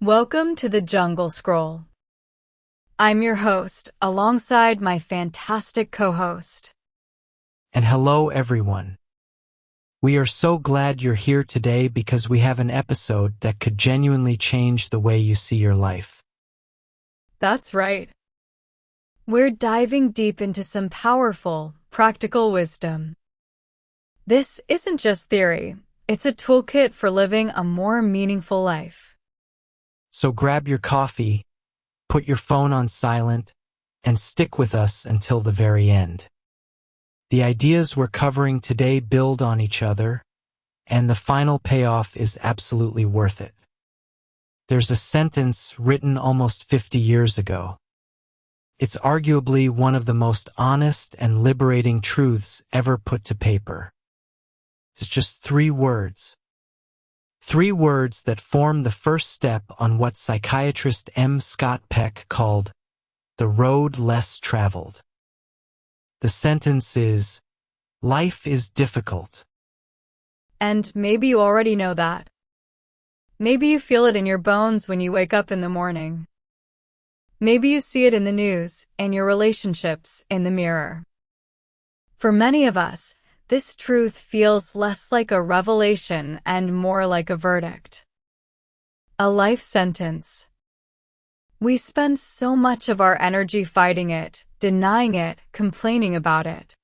Welcome to the Jungle Scroll. I'm your host, alongside my fantastic co-host. And hello, everyone. We are so glad you're here today because we have an episode that could genuinely change the way you see your life. That's right. We're diving deep into some powerful, practical wisdom. This isn't just theory, it's a toolkit for living a more meaningful life. So grab your coffee, put your phone on silent, and stick with us until the very end. The ideas we're covering today build on each other, and the final payoff is absolutely worth it. There's a sentence written almost 50 years ago. It's arguably one of the most honest and liberating truths ever put to paper. It's just 3 words. 3 words that form the first step on what psychiatrist M. Scott Peck called the road less traveled. The sentence is, life is difficult. And maybe you already know that. Maybe you feel it in your bones when you wake up in the morning. Maybe you see it in the news, in your relationships, in the mirror. For many of us, this truth feels less like a revelation and more like a verdict. A life sentence. We spend so much of our energy fighting it, denying it, complaining about it.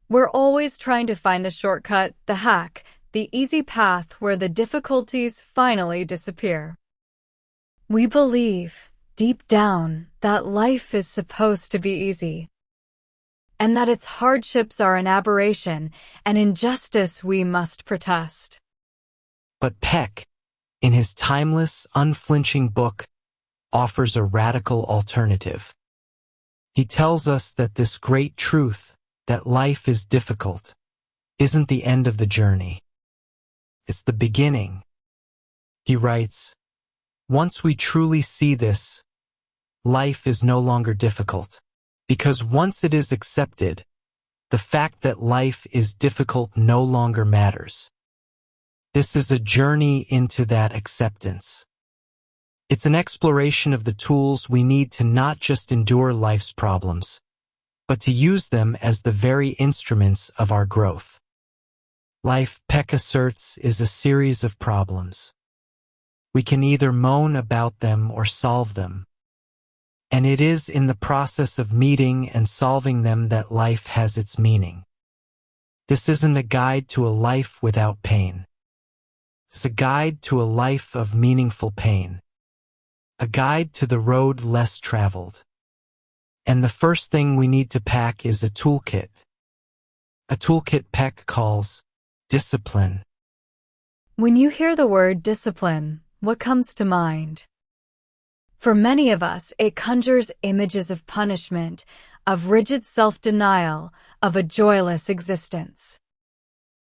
We're always trying to find the shortcut, the hack, the easy path where the difficulties finally disappear. We believe, deep down, that life is supposed to be easy, and that its hardships are an aberration, an injustice we must protest. But Peck, in his timeless, unflinching book, offers a radical alternative. He tells us that this great truth, that life is difficult, isn't the end of the journey. It's the beginning. He writes, once we truly see this, life is no longer difficult. Because once it is accepted, the fact that life is difficult no longer matters. This is a journey into that acceptance. It's an exploration of the tools we need to not just endure life's problems, but to use them as the very instruments of our growth. Life, Peck asserts, is a series of problems. We can either moan about them or solve them. And it is in the process of meeting and solving them that life has its meaning. This isn't a guide to a life without pain. It's a guide to a life of meaningful pain. A guide to the road less traveled. And the first thing we need to pack is a toolkit. A toolkit Peck calls discipline. When you hear the word discipline, what comes to mind? For many of us, it conjures images of punishment, of rigid self-denial, of a joyless existence.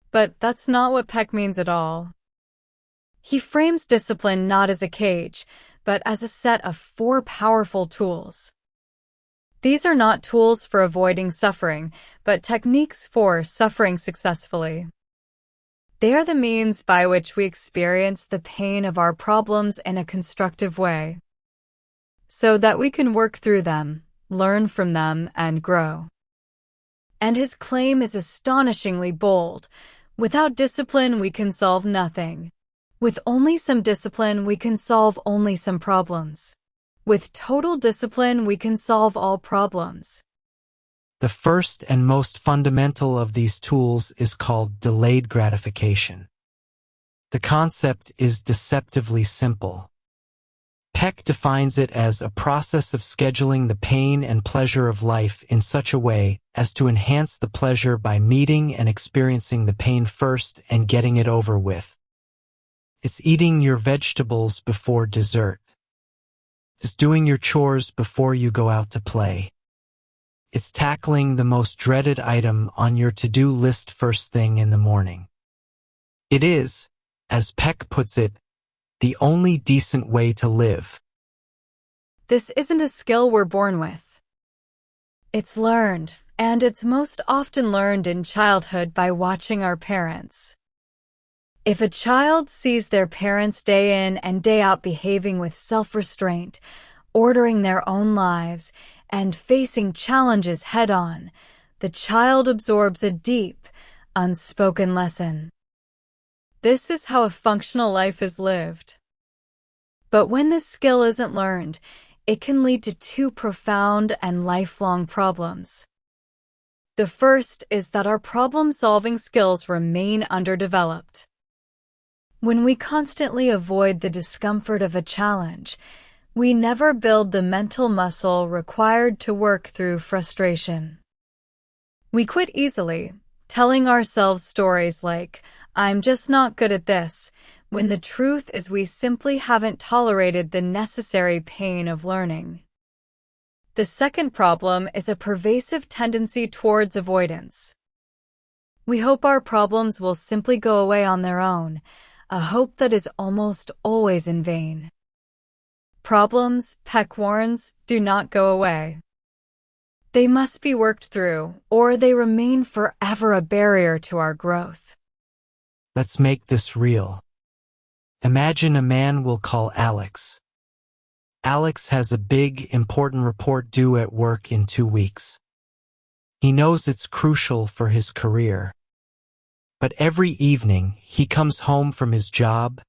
But that's not what Peck means at all. He frames discipline not as a cage, but as a set of 4 powerful tools. These are not tools for avoiding suffering, but techniques for suffering successfully. They are the means by which we experience the pain of our problems in a constructive way, so that we can work through them, learn from them, and grow. And his claim is astonishingly bold. Without discipline, we can solve nothing. With only some discipline, we can solve only some problems. With total discipline, we can solve all problems. The first and most fundamental of these tools is called delayed gratification. The concept is deceptively simple. Peck defines it as a process of scheduling the pain and pleasure of life in such a way as to enhance the pleasure by meeting and experiencing the pain first and getting it over with. It's eating your vegetables before dessert. It's doing your chores before you go out to play. It's tackling the most dreaded item on your to-do list first thing in the morning. It is, as Peck puts it, the only decent way to live. This isn't a skill we're born with. It's learned, and it's most often learned in childhood by watching our parents. If a child sees their parents day in and day out behaving with self-restraint, ordering their own lives, and facing challenges head-on, the child absorbs a deep, unspoken lesson. This is how a functional life is lived. But when this skill isn't learned, it can lead to two profound and lifelong problems. The first is that our problem-solving skills remain underdeveloped. When we constantly avoid the discomfort of a challenge, we never build the mental muscle required to work through frustration. We quit easily, telling ourselves stories like, "I'm just not good at this," when the truth is we simply haven't tolerated the necessary pain of learning. The second problem is a pervasive tendency towards avoidance. We hope our problems will simply go away on their own, a hope that is almost always in vain. Problems, Peck warns, do not go away. They must be worked through, or they remain forever a barrier to our growth. Let's make this real. Imagine a man we'll call Alex. Alex has a big, important report due at work in 2 weeks. He knows it's crucial for his career. But every evening, he comes home from his job,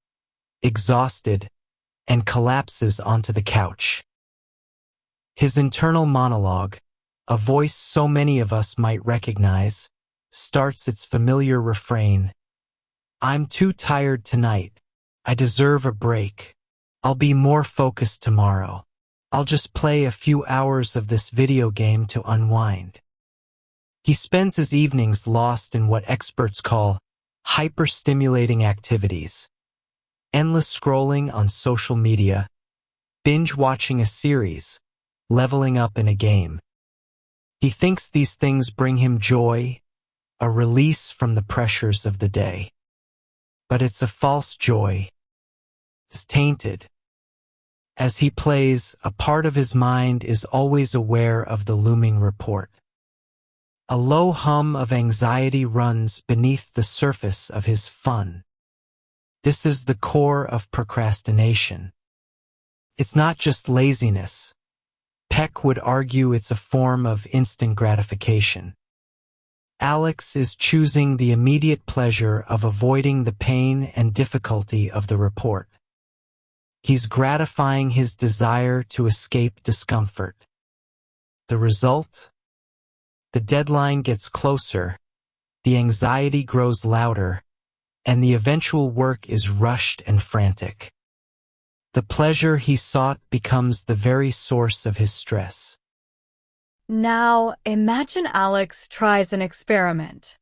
exhausted, and collapses onto the couch. His internal monologue, a voice so many of us might recognize, starts its familiar refrain. "I'm too tired tonight. I deserve a break. I'll be more focused tomorrow. I'll just play a few hours of this video game to unwind." He spends his evenings lost in what experts call hyper-stimulating activities. Endless scrolling on social media, binge-watching a series, leveling up in a game. He thinks these things bring him joy, a release from the pressures of the day. But it's a false joy. It's tainted. As he plays, a part of his mind is always aware of the looming report. A low hum of anxiety runs beneath the surface of his fun. This is the core of procrastination. It's not just laziness. Peck would argue it's a form of instant gratification. Alex is choosing the immediate pleasure of avoiding the pain and difficulty of the report. He's gratifying his desire to escape discomfort. The result? The deadline gets closer, the anxiety grows louder, and the eventual work is rushed and frantic. The pleasure he sought becomes the very source of his stress. Now, imagine Alex tries an experiment.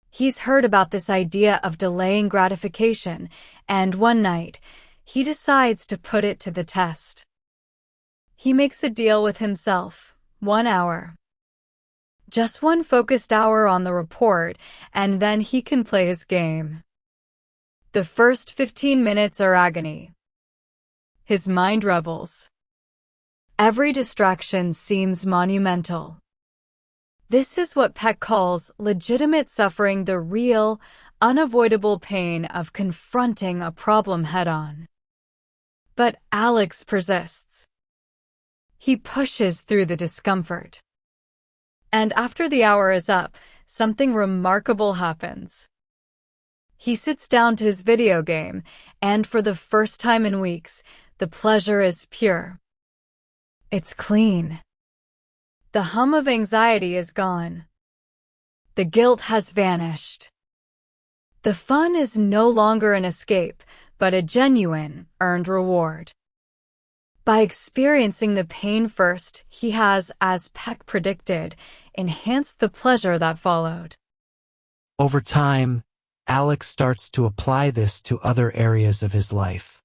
He's heard about this idea of delaying gratification, and one night, he decides to put it to the test. He makes a deal with himself, 1 hour. Just 1 focused hour on the report, and then he can play his game. The first 15 minutes are agony. His mind rebels. Every distraction seems monumental. This is what Peck calls legitimate suffering, the real, unavoidable pain of confronting a problem head-on. But Alex persists. He pushes through the discomfort. And after the hour is up, something remarkable happens. He sits down to his video game, and for the first time in weeks, the pleasure is pure. It's clean. The hum of anxiety is gone. The guilt has vanished. The fun is no longer an escape, but a genuine, earned reward. By experiencing the pain first, he has, as Peck predicted, enhanced the pleasure that followed. Over time, Alex starts to apply this to other areas of his life.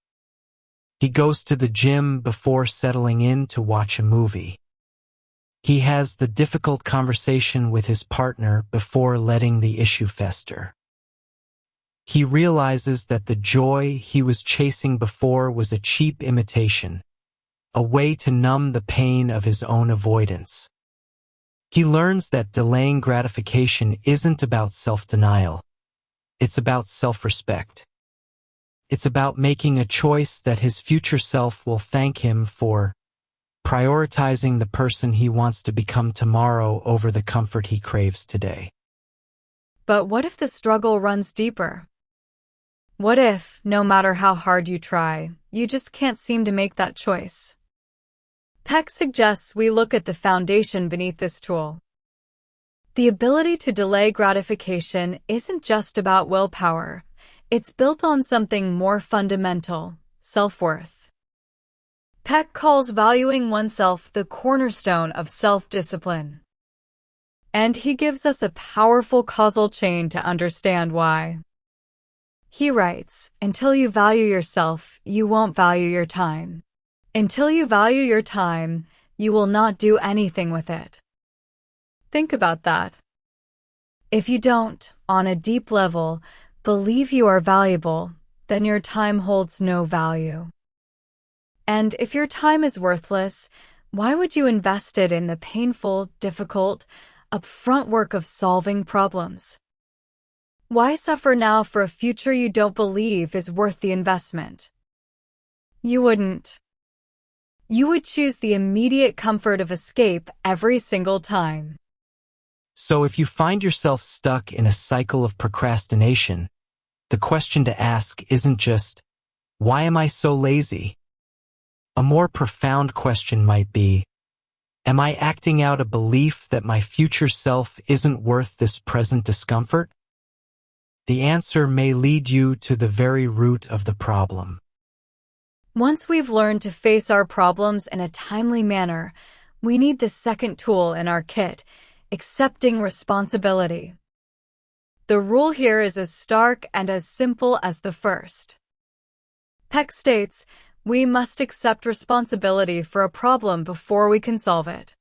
He goes to the gym before settling in to watch a movie. He has the difficult conversation with his partner before letting the issue fester. He realizes that the joy he was chasing before was a cheap imitation, a way to numb the pain of his own avoidance. He learns that delaying gratification isn't about self-denial. It's about self-respect. It's about making a choice that his future self will thank him for, prioritizing the person he wants to become tomorrow over the comfort he craves today. But what if the struggle runs deeper? What if, no matter how hard you try, you just can't seem to make that choice? Peck suggests we look at the foundation beneath this tool. The ability to delay gratification isn't just about willpower. It's built on something more fundamental: self-worth. Peck calls valuing oneself the cornerstone of self-discipline. And he gives us a powerful causal chain to understand why. He writes, "Until you value yourself, you won't value your time. Until you value your time, you will not do anything with it." Think about that. If you don't, on a deep level, believe you are valuable, then your time holds no value. And if your time is worthless, why would you invest it in the painful, difficult, upfront work of solving problems? Why suffer now for a future you don't believe is worth the investment? You wouldn't. You would choose the immediate comfort of escape every single time. So if you find yourself stuck in a cycle of procrastination, the question to ask isn't just, "Why am I so lazy?" A more profound question might be, "Am I acting out a belief that my future self isn't worth this present discomfort?" The answer may lead you to the very root of the problem. Once we've learned to face our problems in a timely manner, we need the second tool in our kit: accepting responsibility. The rule here is as stark and as simple as the first. Peck states, we must accept responsibility for a problem before we can solve it.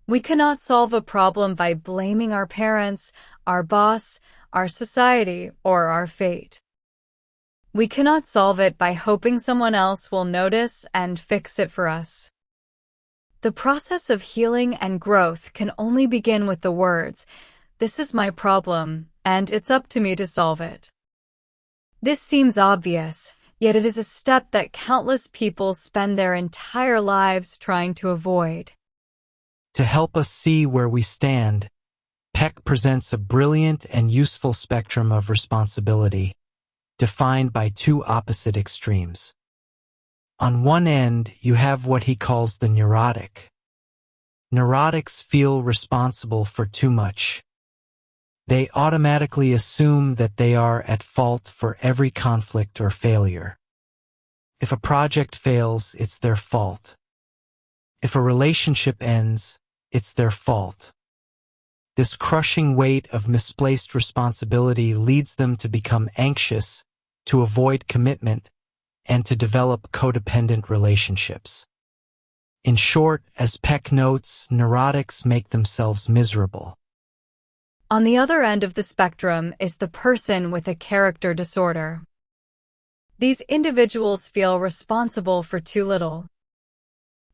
We cannot solve a problem by blaming our parents, our boss, our society, or our fate. We cannot solve it by hoping someone else will notice and fix it for us. The process of healing and growth can only begin with the words, "This is my problem, and it's up to me to solve it." This seems obvious, yet it is a step that countless people spend their entire lives trying to avoid. To help us see where we stand, Peck presents a brilliant and useful spectrum of responsibility, defined by two opposite extremes. On one end, you have what he calls the neurotic. Neurotics feel responsible for too much. They automatically assume that they are at fault for every conflict or failure. If a project fails, it's their fault. If a relationship ends, it's their fault. This crushing weight of misplaced responsibility leads them to become anxious, to avoid commitment, and to develop codependent relationships. In short, as Peck notes, neurotics make themselves miserable. On the other end of the spectrum is the person with a character disorder. These individuals feel responsible for too little.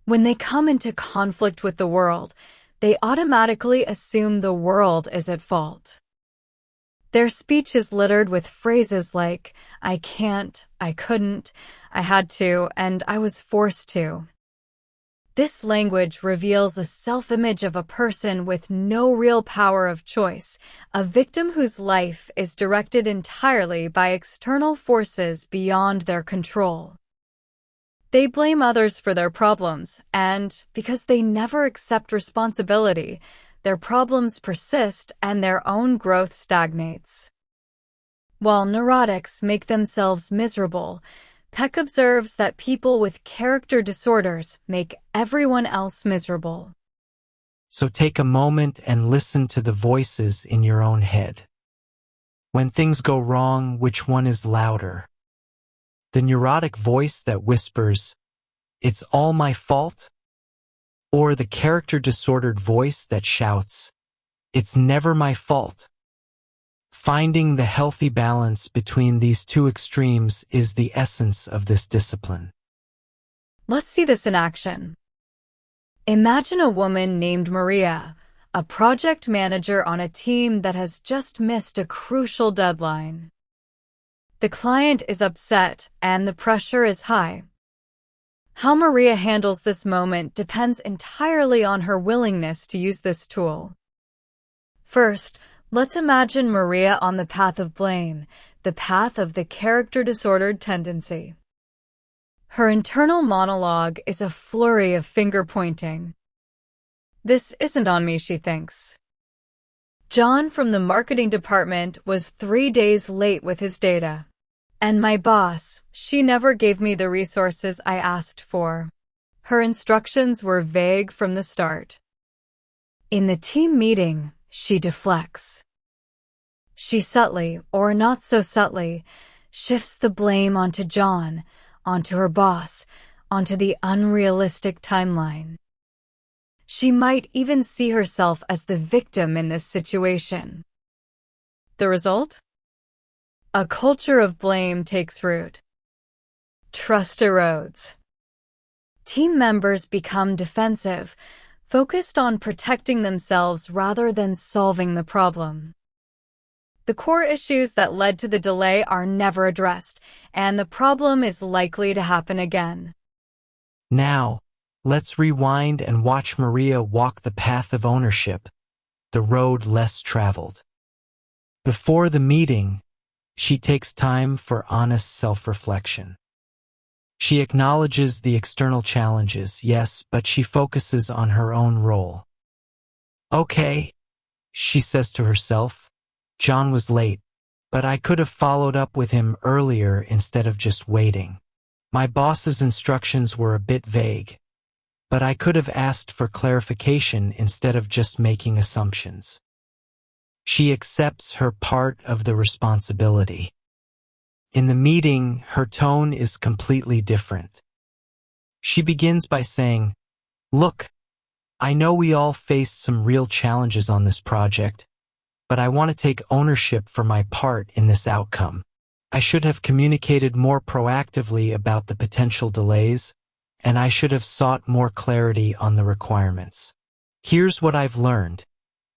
When they come into conflict with the world, they automatically assume the world is at fault. Their speech is littered with phrases like, "I can't," "I couldn't," "I had to," and "I was forced to." This language reveals a self-image of a person with no real power of choice, a victim whose life is directed entirely by external forces beyond their control. They blame others for their problems, and because they never accept responsibility, their problems persist and their own growth stagnates. While neurotics make themselves miserable, Peck observes that people with character disorders make everyone else miserable. So take a moment and listen to the voices in your own head. When things go wrong, which one is louder? The neurotic voice that whispers, "It's all my fault"? Or the character-disordered voice that shouts, "It's never my fault"? Finding the healthy balance between these two extremes is the essence of this discipline. Let's see this in action. Imagine a woman named Maria, a project manager on a team that has just missed a crucial deadline. The client is upset and the pressure is high. How Maria handles this moment depends entirely on her willingness to use this tool. First, let's imagine Maria on the path of blame, the path of the character-disordered tendency. Her internal monologue is a flurry of finger-pointing. This isn't on me, she thinks. John from the marketing department was 3 days late with his data. And my boss, she never gave me the resources I asked for. Her instructions were vague from the start. In the team meeting, she deflects. She subtly, or not so subtly, shifts the blame onto John, onto her boss, onto the unrealistic timeline. She might even see herself as the victim in this situation. The result? A culture of blame takes root. Trust erodes. Team members become defensive, focused on protecting themselves rather than solving the problem. The core issues that led to the delay are never addressed, and the problem is likely to happen again. Now, let's rewind and watch Maria walk the path of ownership, the road less traveled. Before the meeting, she takes time for honest self-reflection. She acknowledges the external challenges, yes, but she focuses on her own role. Okay, she says to herself, John was late, but I could have followed up with him earlier instead of just waiting. My boss's instructions were a bit vague, but I could have asked for clarification instead of just making assumptions. She accepts her part of the responsibility. In the meeting, her tone is completely different. She begins by saying, Look, I know we all faced some real challenges on this project, but I want to take ownership for my part in this outcome. I should have communicated more proactively about the potential delays, and I should have sought more clarity on the requirements. Here's what I've learned,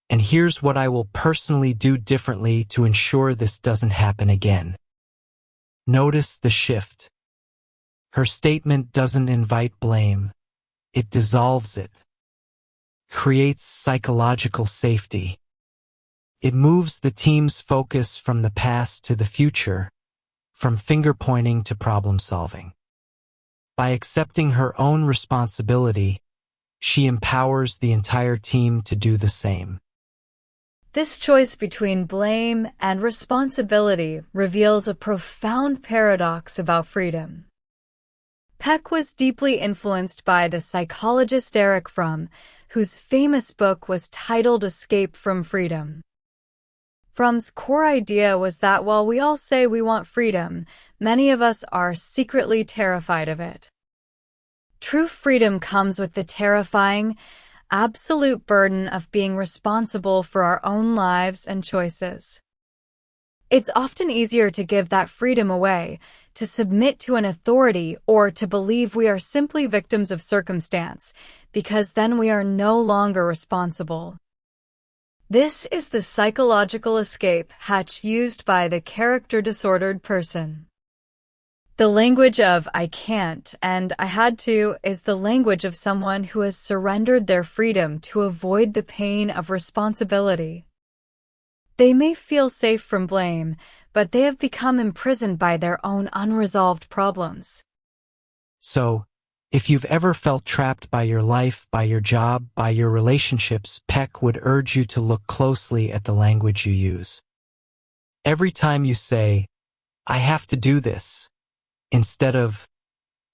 and here's what I will personally do differently to ensure this doesn't happen again. Notice the shift. Her statement doesn't invite blame. It dissolves it. Creates psychological safety. It moves the team's focus from the past to the future, from finger-pointing to problem-solving. By accepting her own responsibility, she empowers the entire team to do the same. This choice between blame and responsibility reveals a profound paradox about freedom. Peck was deeply influenced by the psychologist Erich Fromm, whose famous book was titled Escape from Freedom. Fromm's core idea was that while we all say we want freedom, many of us are secretly terrified of it. True freedom comes with the terrifying, absolute burden of being responsible for our own lives and choices. It's often easier to give that freedom away, to submit to an authority, or to believe we are simply victims of circumstance, because then we are no longer responsible. This is the psychological escape hatch used by the character-disordered person. The language of I can't and I had to is the language of someone who has surrendered their freedom to avoid the pain of responsibility. They may feel safe from blame, but they have become imprisoned by their own unresolved problems. So, if you've ever felt trapped by your life, by your job, by your relationships, Peck would urge you to look closely at the language you use. Every time you say, I have to do this, instead of,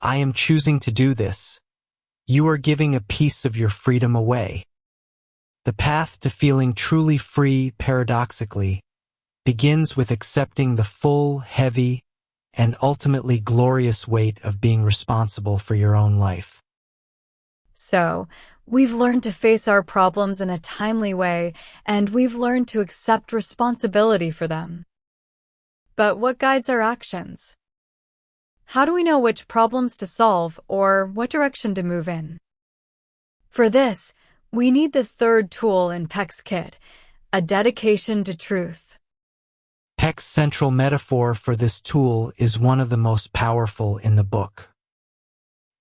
I am choosing to do this, you are giving a piece of your freedom away. The path to feeling truly free, paradoxically, begins with accepting the full, heavy, and ultimately glorious weight of being responsible for your own life. So, we've learned to face our problems in a timely way, and we've learned to accept responsibility for them. But what guides our actions? How do we know which problems to solve or what direction to move in? For this, We need the third tool in Peck's kit, a dedication to truth. Peck's central metaphor for this tool is one of the most powerful in the book.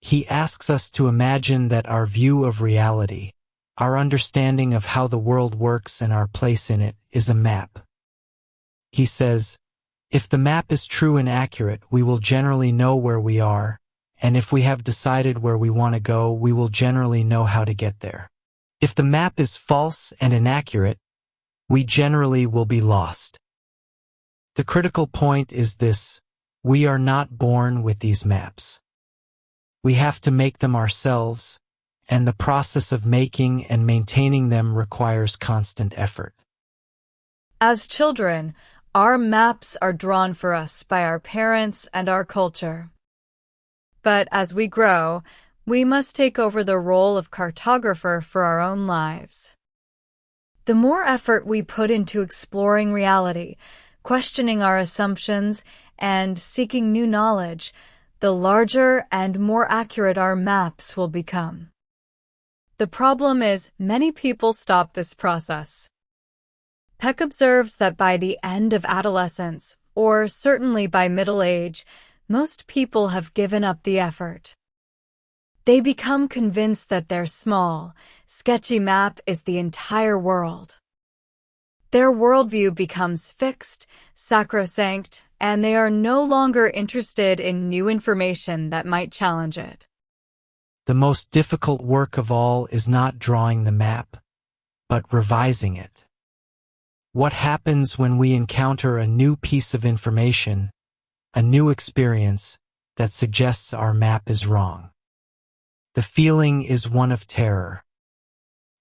He asks us to imagine that our view of reality, our understanding of how the world works and our place in it, is a map. He says, if the map is true and accurate, we will generally know where we are, and if we have decided where we want to go, we will generally know how to get there. If the map is false and inaccurate, we generally will be lost. The critical point is this: we are not born with these maps. We have to make them ourselves, and the process of making and maintaining them requires constant effort. As children, our maps are drawn for us by our parents and our culture. But as we grow, we must take over the role of cartographer for our own lives. The more effort we put into exploring reality, questioning our assumptions, and seeking new knowledge, the larger and more accurate our maps will become. The problem is, many people stop this process. Peck observes that by the end of adolescence, or certainly by middle age, most people have given up the effort. They become convinced that their small, sketchy map is the entire world. Their worldview becomes fixed, sacrosanct, and they are no longer interested in new information that might challenge it. The most difficult work of all is not drawing the map, but revising it. What happens when we encounter a new piece of information, a new experience that suggests our map is wrong? The feeling is one of terror.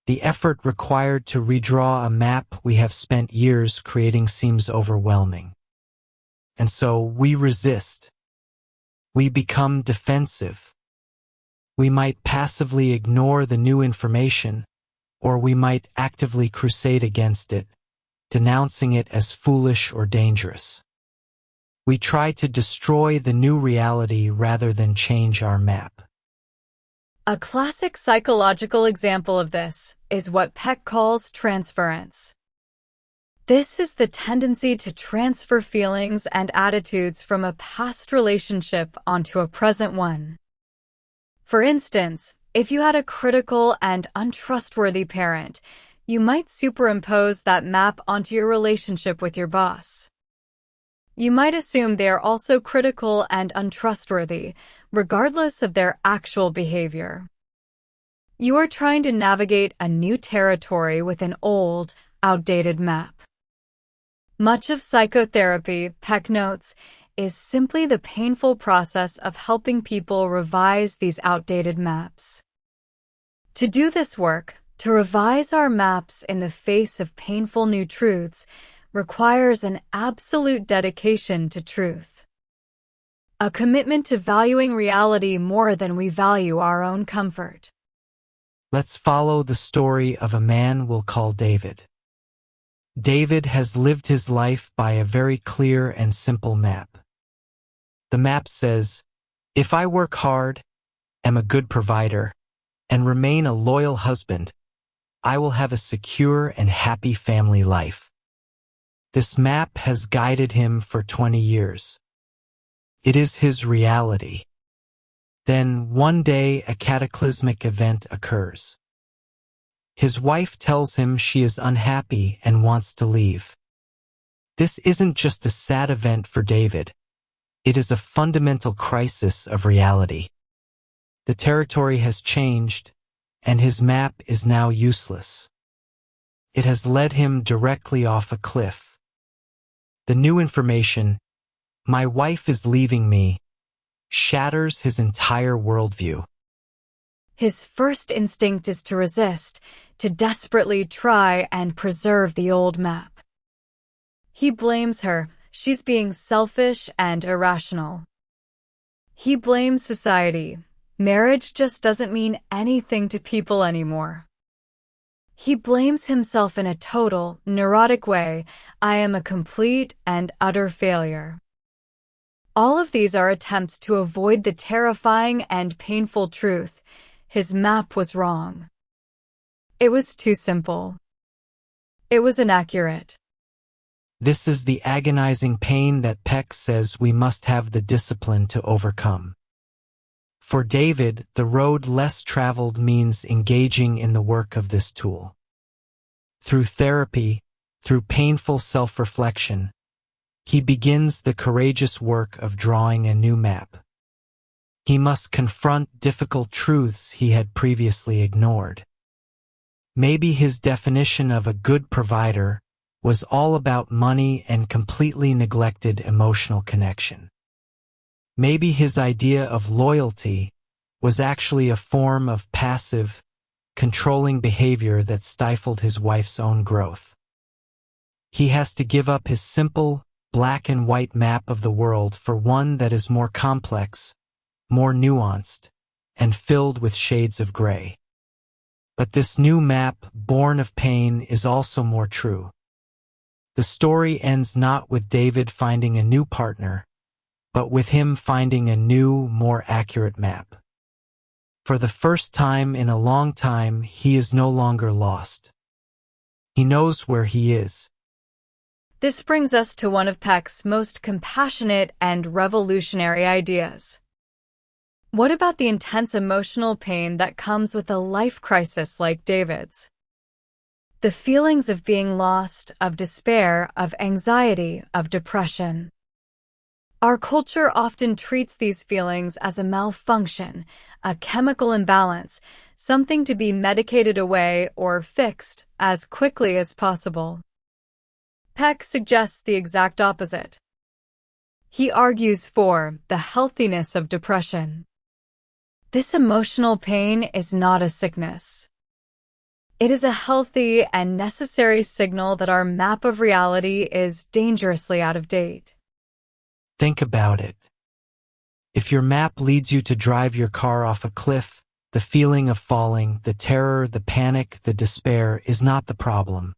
The effort required to redraw a map we have spent years creating seems overwhelming. And so we resist. We become defensive. We might passively ignore the new information, or we might actively crusade against it, denouncing it as foolish or dangerous. We try to destroy the new reality rather than change our map. A classic psychological example of this is what Peck calls transference. This is the tendency to transfer feelings and attitudes from a past relationship onto a present one. For instance, if you had a critical and untrustworthy parent, you might superimpose that map onto your relationship with your boss. You might assume they are also critical and untrustworthy, regardless of their actual behavior. You are trying to navigate a new territory with an old, outdated map. Much of psychotherapy, Peck notes, is simply the painful process of helping people revise these outdated maps. To do this work, to revise our maps in the face of painful new truths, requires an absolute dedication to truth. A commitment to valuing reality more than we value our own comfort. Let's follow the story of a man we'll call David. David has lived his life by a very clear and simple map. The map says, if I work hard, am a good provider, and remain a loyal husband, I will have a secure and happy family life. This map has guided him for 20 years. It is his reality. Then, one day, a cataclysmic event occurs. His wife tells him she is unhappy and wants to leave. This isn't just a sad event for David. It is a fundamental crisis of reality. The territory has changed, and his map is now useless. It has led him directly off a cliff. The new information, "My wife is leaving me," shatters his entire worldview. His first instinct is to resist, to desperately try and preserve the old map. He blames her. She's being selfish and irrational. He blames society. Marriage just doesn't mean anything to people anymore. He blames himself in a total, neurotic way. I am a complete and utter failure. All of these are attempts to avoid the terrifying and painful truth. His map was wrong. It was too simple. It was inaccurate. This is the agonizing pain that Peck says we must have the discipline to overcome. For David, the road less traveled means engaging in the work of this tool. Through therapy, through painful self-reflection, he begins the courageous work of drawing a new map. He must confront difficult truths he had previously ignored. Maybe his definition of a good provider was all about money and completely neglected emotional connection. Maybe his idea of loyalty was actually a form of passive, controlling behavior that stifled his wife's own growth. He has to give up his simple, black and white map of the world for one that is more complex, more nuanced, and filled with shades of gray. But this new map, born of pain, is also more true. The story ends not with David finding a new partner, but with him finding a new, more accurate map. For the first time in a long time, he is no longer lost. He knows where he is. This brings us to one of Peck's most compassionate and revolutionary ideas. What about the intense emotional pain that comes with a life crisis like David's? The feelings of being lost, of despair, of anxiety, of depression. Our culture often treats these feelings as a malfunction, a chemical imbalance, something to be medicated away or fixed as quickly as possible. Peck suggests the exact opposite. He argues for the healthiness of depression. This emotional pain is not a sickness. It is a healthy and necessary signal that our map of reality is dangerously out of date. Think about it. If your map leads you to drive your car off a cliff, the feeling of falling, the terror, the panic, the despair is not the problem.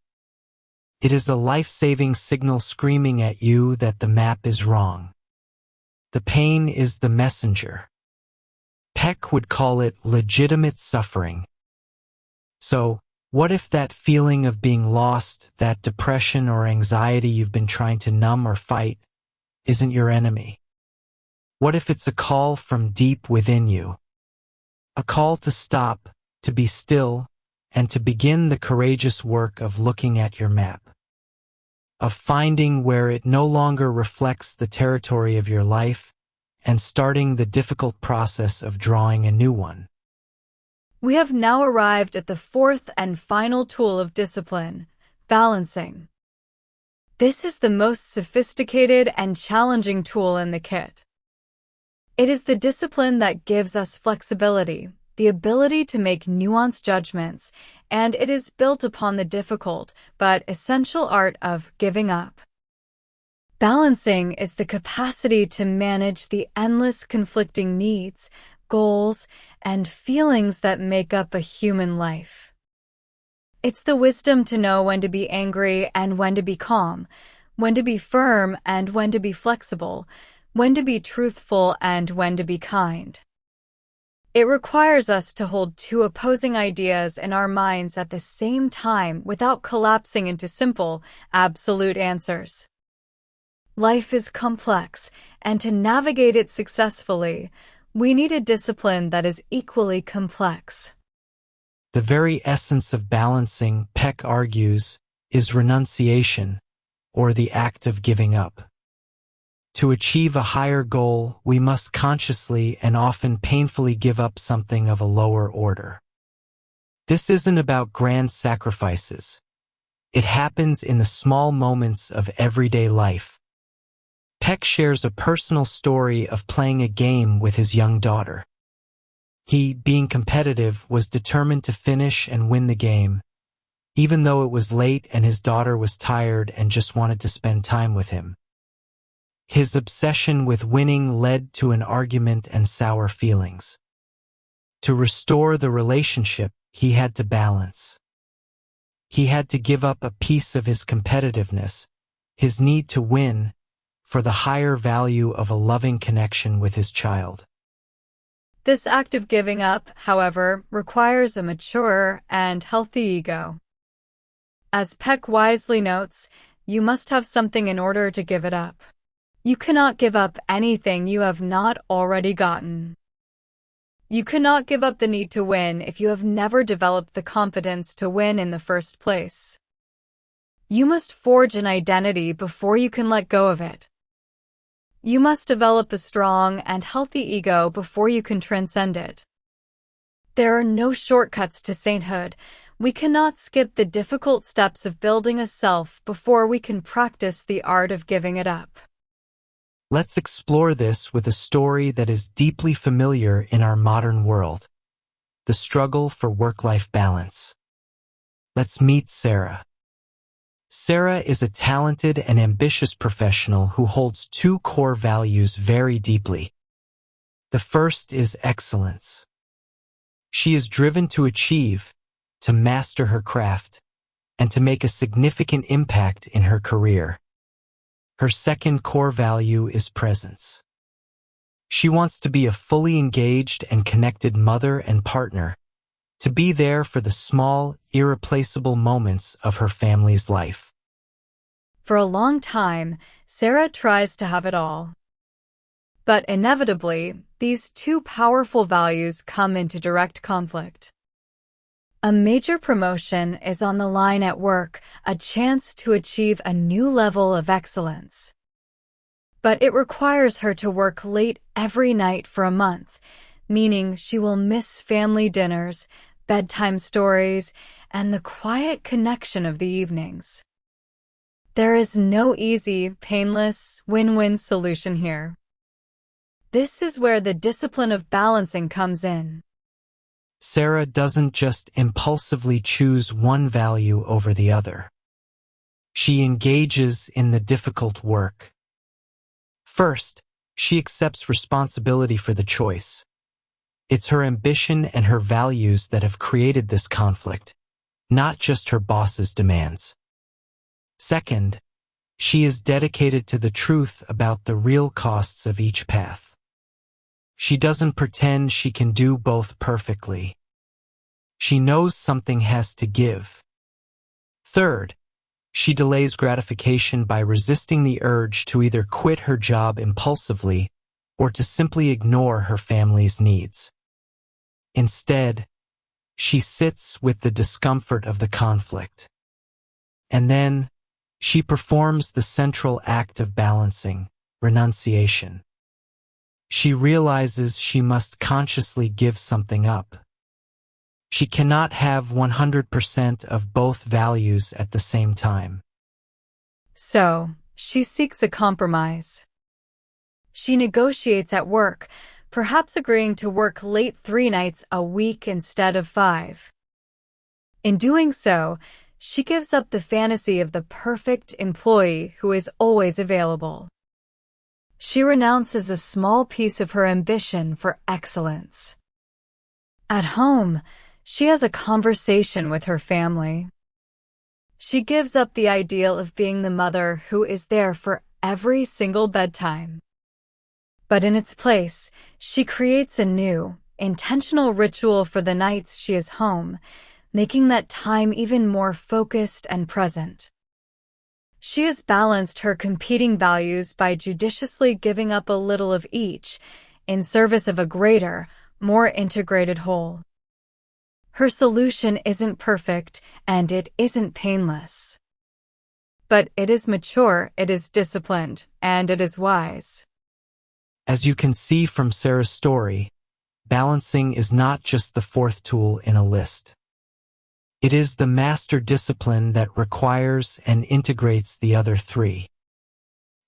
It is a life-saving signal screaming at you that the map is wrong. The pain is the messenger. Peck would call it legitimate suffering. So, what if that feeling of being lost, that depression or anxiety you've been trying to numb or fight, isn't your enemy? What if it's a call from deep within you? A call to stop, to be still, and to begin the courageous work of looking at your map. Of finding where it no longer reflects the territory of your life, and starting the difficult process of drawing a new one. We have now arrived at the fourth and final tool of discipline, balancing. This is the most sophisticated and challenging tool in the kit. It is the discipline that gives us flexibility, the ability to make nuanced judgments, and it is built upon the difficult but essential art of giving up. Balancing is the capacity to manage the endless conflicting needs, goals, and feelings that make up a human life. It's the wisdom to know when to be angry and when to be calm, when to be firm and when to be flexible, when to be truthful and when to be kind. It requires us to hold two opposing ideas in our minds at the same time without collapsing into simple, absolute answers. Life is complex, and to navigate it successfully, we need a discipline that is equally complex. The very essence of balancing, Peck argues, is renunciation, or the act of giving up. To achieve a higher goal, we must consciously and often painfully give up something of a lower order. This isn't about grand sacrifices. It happens in the small moments of everyday life. Peck shares a personal story of playing a game with his young daughter. He, being competitive, was determined to finish and win the game, even though it was late and his daughter was tired and just wanted to spend time with him. His obsession with winning led to an argument and sour feelings. To restore the relationship, he had to balance. He had to give up a piece of his competitiveness, his need to win, for the higher value of a loving connection with his child. This act of giving up, however, requires a mature and healthy ego. As Peck wisely notes, you must have something in order to give it up. You cannot give up anything you have not already gotten. You cannot give up the need to win if you have never developed the confidence to win in the first place. You must forge an identity before you can let go of it. You must develop a strong and healthy ego before you can transcend it. There are no shortcuts to sainthood. We cannot skip the difficult steps of building a self before we can practice the art of giving it up. Let's explore this with a story that is deeply familiar in our modern world: the struggle for work-life balance. Let's meet Sarah. Sarah is a talented and ambitious professional who holds two core values very deeply. The first is excellence. She is driven to achieve, to master her craft, and to make a significant impact in her career. Her second core value is presence. She wants to be a fully engaged and connected mother and partner, to be there for the small, irreplaceable moments of her family's life. For a long time, Sarah tries to have it all. But inevitably, these two powerful values come into direct conflict. A major promotion is on the line at work, a chance to achieve a new level of excellence. But it requires her to work late every night for a month, meaning she will miss family dinners, bedtime stories, and the quiet connection of the evenings. There is no easy, painless, win-win solution here. This is where the discipline of balancing comes in. Sarah doesn't just impulsively choose one value over the other. She engages in the difficult work. First, she accepts responsibility for the choice. It's her ambition and her values that have created this conflict, not just her boss's demands. Second, she is dedicated to the truth about the real costs of each path. She doesn't pretend she can do both perfectly. She knows something has to give. Third, she delays gratification by resisting the urge to either quit her job impulsively or to simply ignore her family's needs. Instead, she sits with the discomfort of the conflict. And then, she performs the central act of balancing, renunciation. She realizes she must consciously give something up. She cannot have 100% of both values at the same time. So, she seeks a compromise. She negotiates at work, perhaps agreeing to work late 3 nights a week instead of 5. In doing so, she gives up the fantasy of the perfect employee who is always available. She renounces a small piece of her ambition for excellence. At home, she has a conversation with her family. She gives up the ideal of being the mother who is there for every single bedtime. But in its place, she creates a new, intentional ritual for the nights she is home, making that time even more focused and present. She has balanced her competing values by judiciously giving up a little of each in service of a greater, more integrated whole. Her solution isn't perfect and it isn't painless. But it is mature, it is disciplined, and it is wise. As you can see from Sarah's story, balancing is not just the fourth tool in a list. It is the master discipline that requires and integrates the other 3.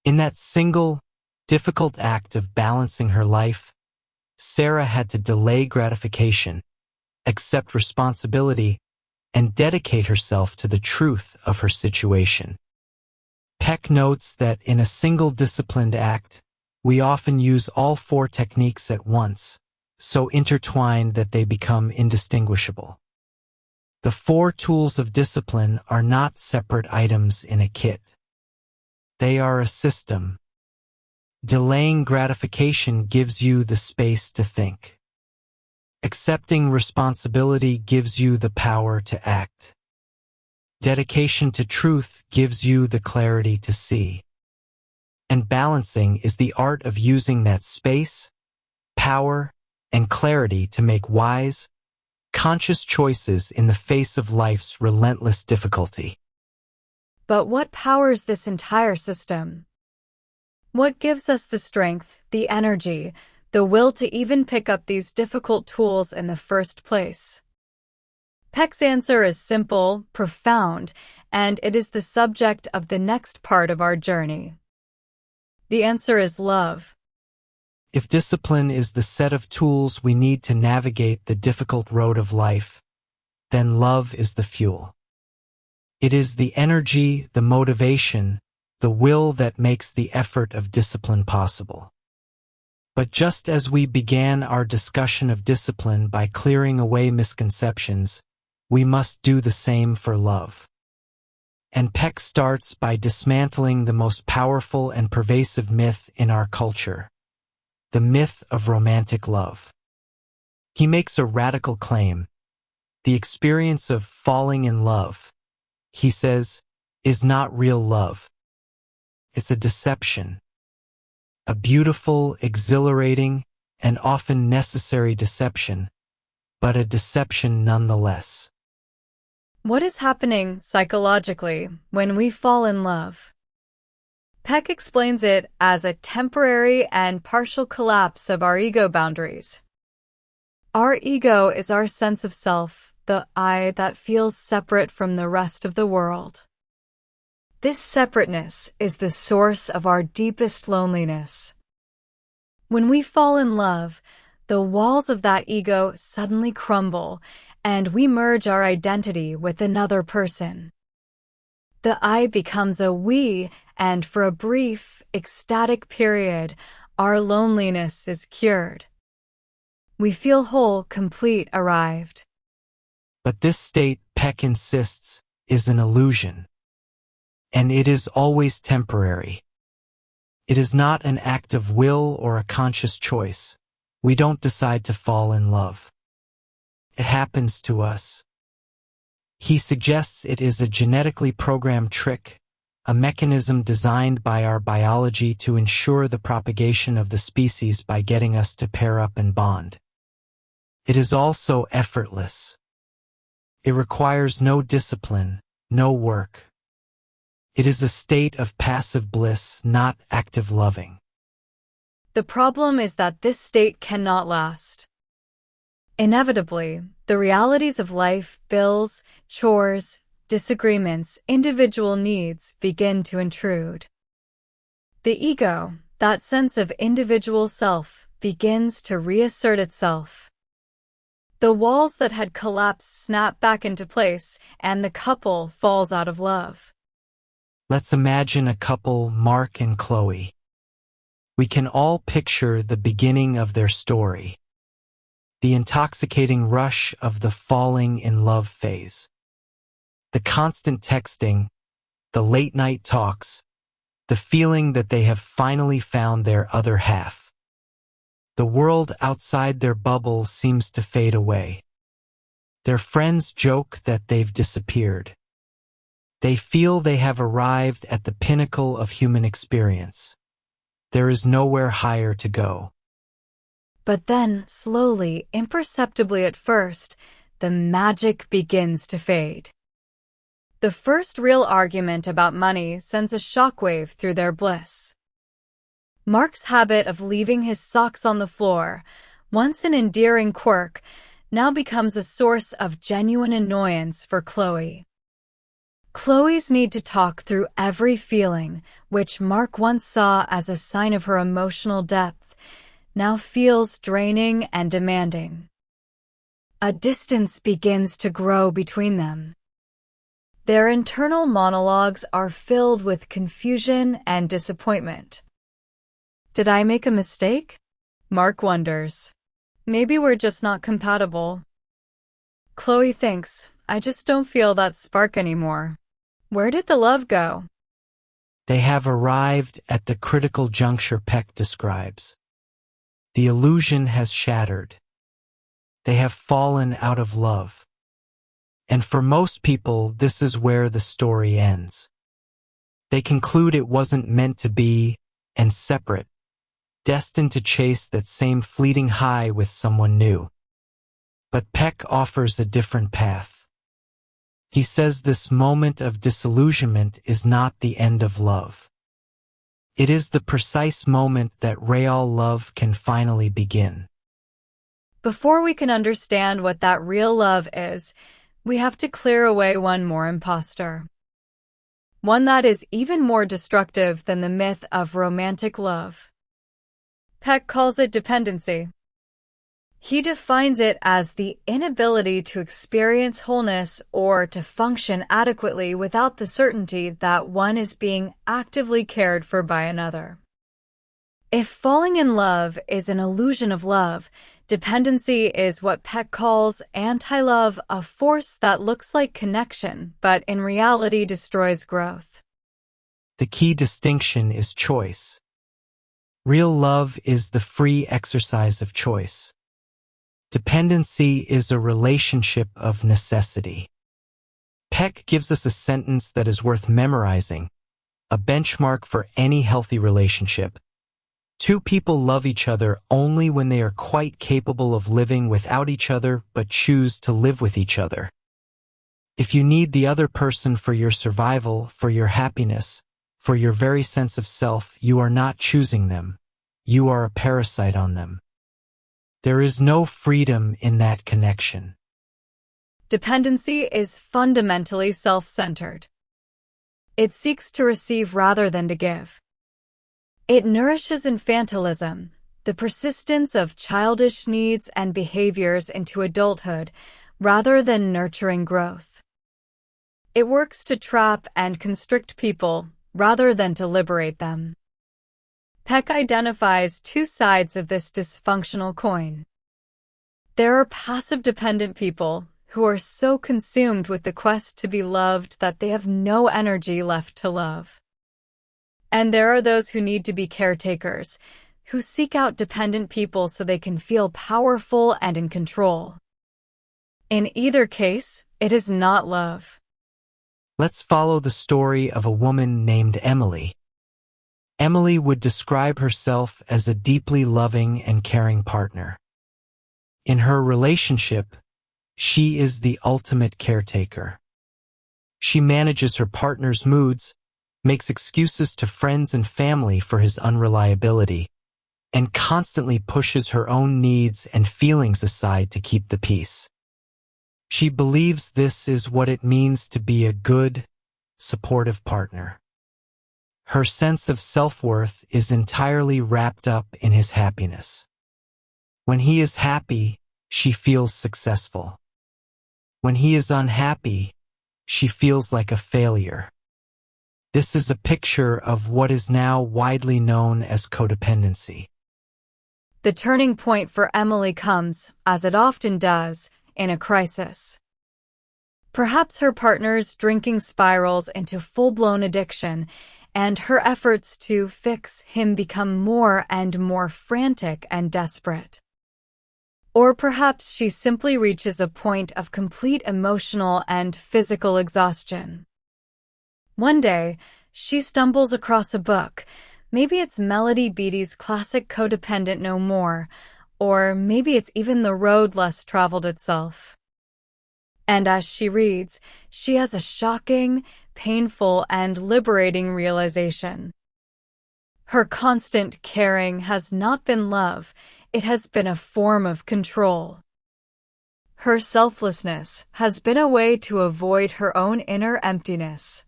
In that single, difficult act of balancing her life, Sarah had to delay gratification, accept responsibility, and dedicate herself to the truth of her situation. Peck notes that in a single disciplined act, we often use all 4 techniques at once, so intertwined that they become indistinguishable. The 4 tools of discipline are not separate items in a kit. They are a system. Delaying gratification gives you the space to think. Accepting responsibility gives you the power to act. Dedication to truth gives you the clarity to see. And balancing is the art of using that space, power, and clarity to make wise, conscious choices in the face of life's relentless difficulty. But what powers this entire system? What gives us the strength, the energy, the will to even pick up these difficult tools in the first place? Peck's answer is simple, profound, and it is the subject of the next part of our journey. The answer is love. If discipline is the set of tools we need to navigate the difficult road of life, then love is the fuel. It is the energy, the motivation, the will that makes the effort of discipline possible. But just as we began our discussion of discipline by clearing away misconceptions, we must do the same for love. And Peck starts by dismantling the most powerful and pervasive myth in our culture, the myth of romantic love. He makes a radical claim. The experience of falling in love, he says, is not real love. It's a deception. A beautiful, exhilarating, and often necessary deception, but a deception nonetheless. What is happening psychologically when we fall in love? Peck explains it as a temporary and partial collapse of our ego boundaries. Our ego is our sense of self, the I that feels separate from the rest of the world. This separateness is the source of our deepest loneliness. When we fall in love, the walls of that ego suddenly crumble, and we merge our identity with another person. The I becomes a we, and for a brief, ecstatic period, our loneliness is cured. We feel whole, complete, arrived. But this state, Peck insists, is an illusion. And it is always temporary. It is not an act of will or a conscious choice. We don't decide to fall in love. It happens to us. He suggests it is a genetically programmed trick, a mechanism designed by our biology to ensure the propagation of the species by getting us to pair up and bond. It is also effortless. It requires no discipline, no work. It is a state of passive bliss, not active loving. The problem is that this state cannot last. Inevitably, the realities of life, bills, chores, disagreements, individual needs begin to intrude. The ego, that sense of individual self, begins to reassert itself. The walls that had collapsed snap back into place, and the couple falls out of love. Let's imagine a couple, Mark and Chloe. We can all picture the beginning of their story. The intoxicating rush of the falling in love phase. The constant texting, the late-night talks, the feeling that they have finally found their other half. The world outside their bubble seems to fade away. Their friends joke that they've disappeared. They feel they have arrived at the pinnacle of human experience. There is nowhere higher to go. But then, slowly, imperceptibly at first, the magic begins to fade. The first real argument about money sends a shockwave through their bliss. Mark's habit of leaving his socks on the floor, once an endearing quirk, now becomes a source of genuine annoyance for Chloe. Chloe's need to talk through every feeling, which Mark once saw as a sign of her emotional depth, now feels draining and demanding. A distance begins to grow between them. Their internal monologues are filled with confusion and disappointment. Did I make a mistake? Mark wonders. Maybe we're just not compatible. Chloe thinks, I just don't feel that spark anymore. Where did the love go? They have arrived at the critical juncture Peck describes. The illusion has shattered. they have fallen out of love. And for most people, this is where the story ends. They conclude it wasn't meant to be, and separate, destined to chase that same fleeting high with someone new. But Peck offers a different path. He says this moment of disillusionment is not the end of love. It is the precise moment that real love can finally begin. Before we can understand what that real love is, we have to clear away one more imposter. One that is even more destructive than the myth of romantic love. Peck calls it dependency. He defines it as the inability to experience wholeness or to function adequately without the certainty that one is being actively cared for by another. If falling in love is an illusion of love, dependency is what Peck calls anti-love, a force that looks like connection, but in reality destroys growth. The key distinction is choice. Real love is the free exercise of choice. Dependency is a relationship of necessity. Peck gives us a sentence that is worth memorizing, a benchmark for any healthy relationship. Two people love each other only when they are quite capable of living without each other but choose to live with each other. If you need the other person for your survival, for your happiness, for your very sense of self, you are not choosing them. You are a parasite on them. There is no freedom in that connection. Dependency is fundamentally self-centered. It seeks to receive rather than to give. It nourishes infantilism, the persistence of childish needs and behaviors into adulthood, rather than nurturing growth. It works to trap and constrict people, rather than to liberate them. Peck identifies two sides of this dysfunctional coin. There are passive-dependent people who are so consumed with the quest to be loved that they have no energy left to love. And there are those who need to be caretakers, who seek out dependent people so they can feel powerful and in control. In either case, it is not love. Let's follow the story of a woman named Emily. Emily would describe herself as a deeply loving and caring partner. In her relationship, she is the ultimate caretaker. She manages her partner's moods, makes excuses to friends and family for his unreliability, and constantly pushes her own needs and feelings aside to keep the peace. She believes this is what it means to be a good, supportive partner. Her sense of self-worth is entirely wrapped up in his happiness. When he is happy, she feels successful. When he is unhappy, she feels like a failure. This is a picture of what is now widely known as codependency. The turning point for Emily comes, as it often does, in a crisis. Perhaps her partner's drinking spirals into full-blown addiction, and her efforts to fix him become more and more frantic and desperate. Or perhaps she simply reaches a point of complete emotional and physical exhaustion. One day, she stumbles across a book. Maybe it's Melody Beattie's classic Codependent No More, or maybe it's even The Road Less Traveled itself. And as she reads, she has a shocking, painful, and liberating realization. Her constant caring has not been love, it has been a form of control. Her selflessness has been a way to avoid her own inner emptiness.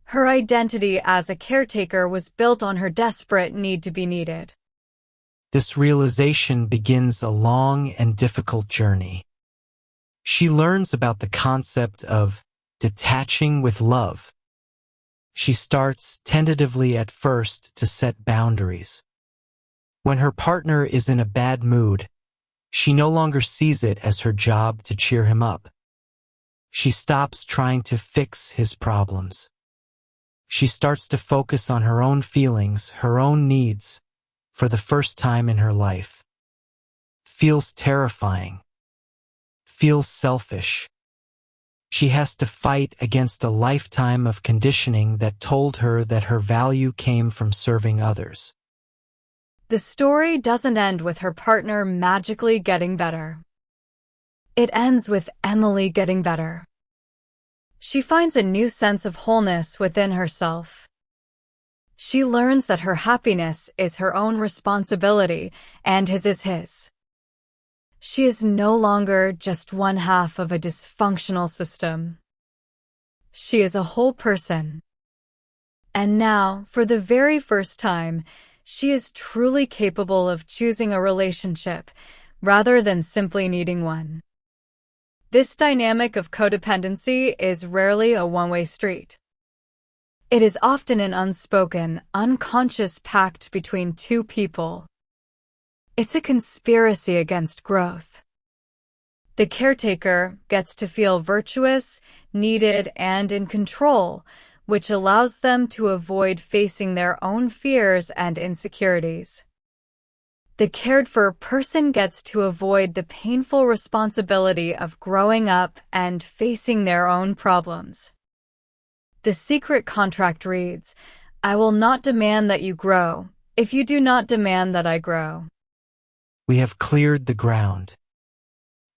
Her identity as a caretaker was built on her desperate need to be needed. This realization begins a long and difficult journey. She learns about the concept of detaching with love. She starts tentatively at first to set boundaries. When her partner is in a bad mood, she no longer sees it as her job to cheer him up. She stops trying to fix his problems. She starts to focus on her own feelings, her own needs, for the first time in her life. feels terrifying, feels selfish. She has to fight against a lifetime of conditioning that told her that her value came from serving others. The story doesn't end with her partner magically getting better. It ends with Emily getting better. She finds a new sense of wholeness within herself. She learns that her happiness is her own responsibility and his is his. She is no longer just one half of a dysfunctional system. She is a whole person. And now, for the very first time, she is truly capable of choosing a relationship rather than simply needing one. This dynamic of codependency is rarely a one-way street. It is often an unspoken, unconscious pact between two people. It's a conspiracy against growth. The caretaker gets to feel virtuous, needed, and in control, which allows them to avoid facing their own fears and insecurities. The cared-for person gets to avoid the painful responsibility of growing up and facing their own problems. The secret contract reads, "I will not demand that you grow, if you do not demand that I grow." We have cleared the ground.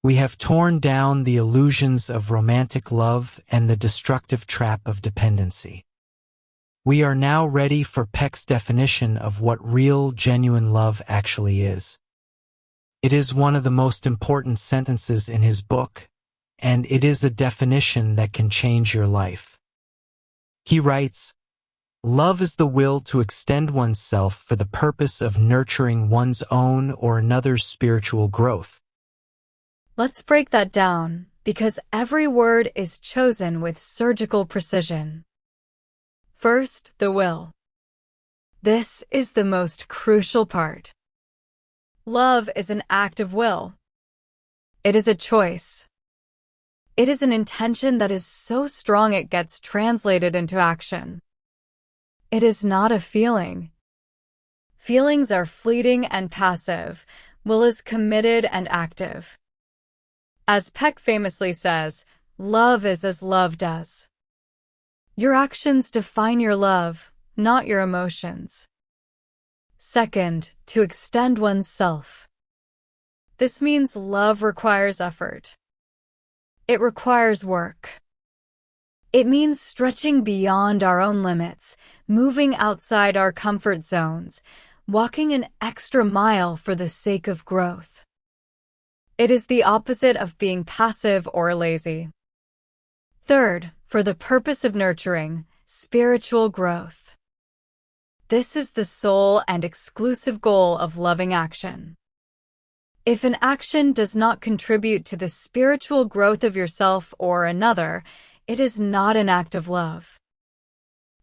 We have torn down the illusions of romantic love and the destructive trap of dependency. We are now ready for Peck's definition of what real, genuine love actually is. It is one of the most important sentences in his book, and it is a definition that can change your life. He writes, "Love is the will to extend oneself for the purpose of nurturing one's own or another's spiritual growth." Let's break that down, because every word is chosen with surgical precision. First, the will. This is the most crucial part. Love is an act of will. It is a choice. It is an intention that is so strong it gets translated into action. It is not a feeling. Feelings are fleeting and passive. Will is committed and active. As Peck famously says, love is as love does. Your actions define your love, not your emotions. Second, to extend oneself. This means love requires effort. It requires work. It means stretching beyond our own limits, moving outside our comfort zones, walking an extra mile for the sake of growth. It is the opposite of being passive or lazy. Third, for the purpose of nurturing, spiritual growth. This is the sole and exclusive goal of loving action. If an action does not contribute to the spiritual growth of yourself or another, it is not an act of love.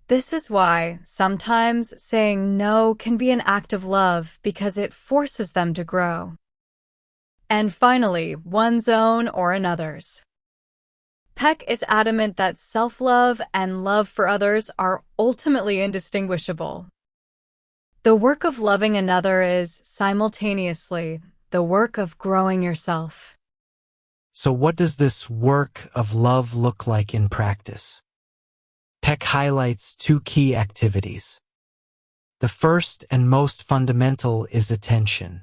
This is why sometimes saying no can be an act of love because it forces them to grow. And finally, one's own or another's. Peck is adamant that self-love and love for others are ultimately indistinguishable. The work of loving another is, simultaneously, the work of growing yourself. So what does this work of love look like in practice? Peck highlights two key activities. The first and most fundamental is attention.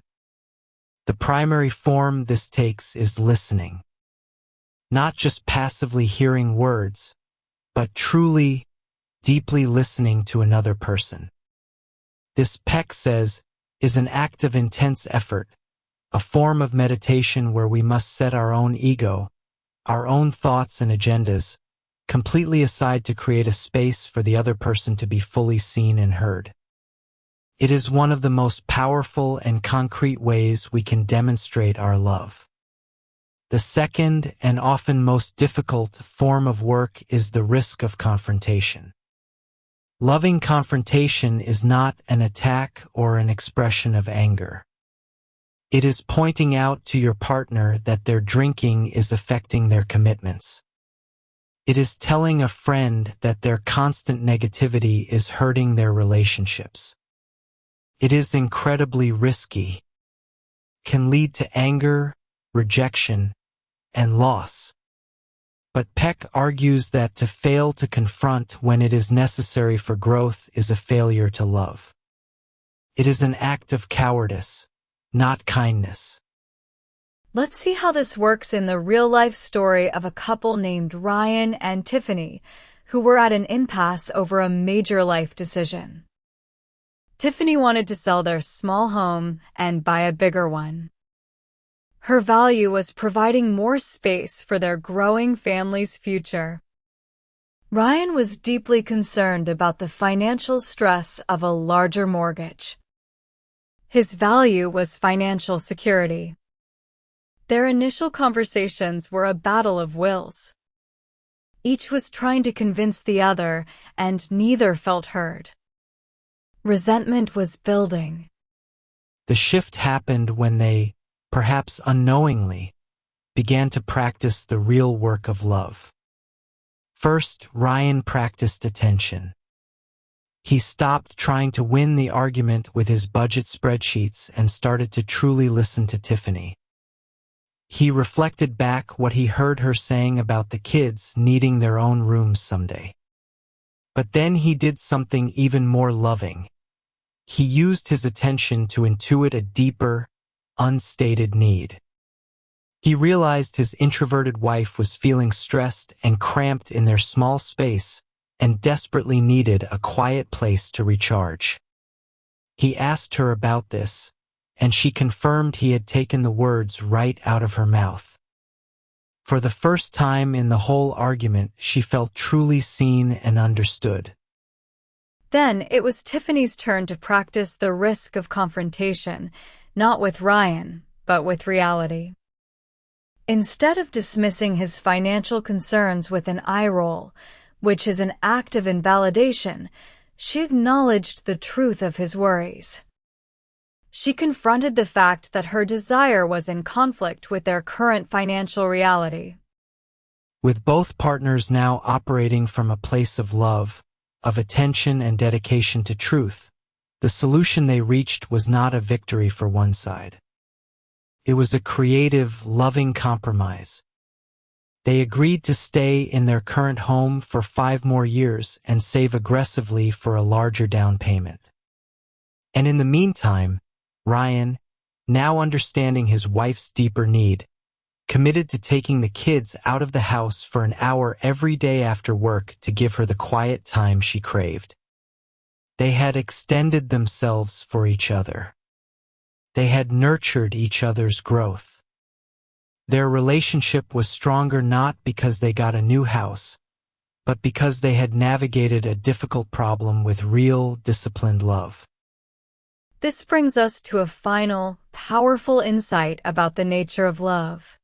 The primary form this takes is listening. Not just passively hearing words, but truly, deeply listening to another person. This, Peck says, is an act of intense effort, a form of meditation where we must set our own ego, our own thoughts and agendas, completely aside to create a space for the other person to be fully seen and heard. It is one of the most powerful and concrete ways we can demonstrate our love. The second and often most difficult form of work is the risk of confrontation. Loving confrontation is not an attack or an expression of anger. It is pointing out to your partner that their drinking is affecting their commitments. It is telling a friend that their constant negativity is hurting their relationships. It is incredibly risky. can lead to anger, rejection, and loss. But Peck argues that to fail to confront when it is necessary for growth is a failure to love. It is an act of cowardice, not kindness. Let's see how this works in the real-life story of a couple named Ryan and Tiffany, who were at an impasse over a major life decision. Tiffany wanted to sell their small home and buy a bigger one. Her value was providing more space for their growing family's future. Ryan was deeply concerned about the financial stress of a larger mortgage. His value was financial security. Their initial conversations were a battle of wills. Each was trying to convince the other, and neither felt heard. Resentment was building. The shift happened when they, perhaps unknowingly, began to practice the real work of love. First, Ryan practiced attention. He stopped trying to win the argument with his budget spreadsheets and started to truly listen to Tiffany. He reflected back what he heard her saying about the kids needing their own rooms someday. But then he did something even more loving. He used his attention to intuit a deeper, unstated need. He realized his introverted wife was feeling stressed and cramped in their small space and desperately needed a quiet place to recharge. He asked her about this, and she confirmed he had taken the words right out of her mouth. For the first time in the whole argument, she felt truly seen and understood. Then it was Tiffany's turn to practice the risk of confrontation, not with Ryan, but with reality. Instead of dismissing his financial concerns with an eye roll, which is an act of invalidation, she acknowledged the truth of his worries. She confronted the fact that her desire was in conflict with their current financial reality. With both partners now operating from a place of love, of attention and dedication to truth, the solution they reached was not a victory for one side. It was a creative, loving compromise. They agreed to stay in their current home for 5 more years and save aggressively for a larger down payment. And in the meantime, Ryan, now understanding his wife's deeper need, committed to taking the kids out of the house for an hour every day after work to give her the quiet time she craved. They had extended themselves for each other. They had nurtured each other's growth. Their relationship was stronger not because they got a new house, but because they had navigated a difficult problem with real, disciplined love. This brings us to a final, powerful insight about the nature of love.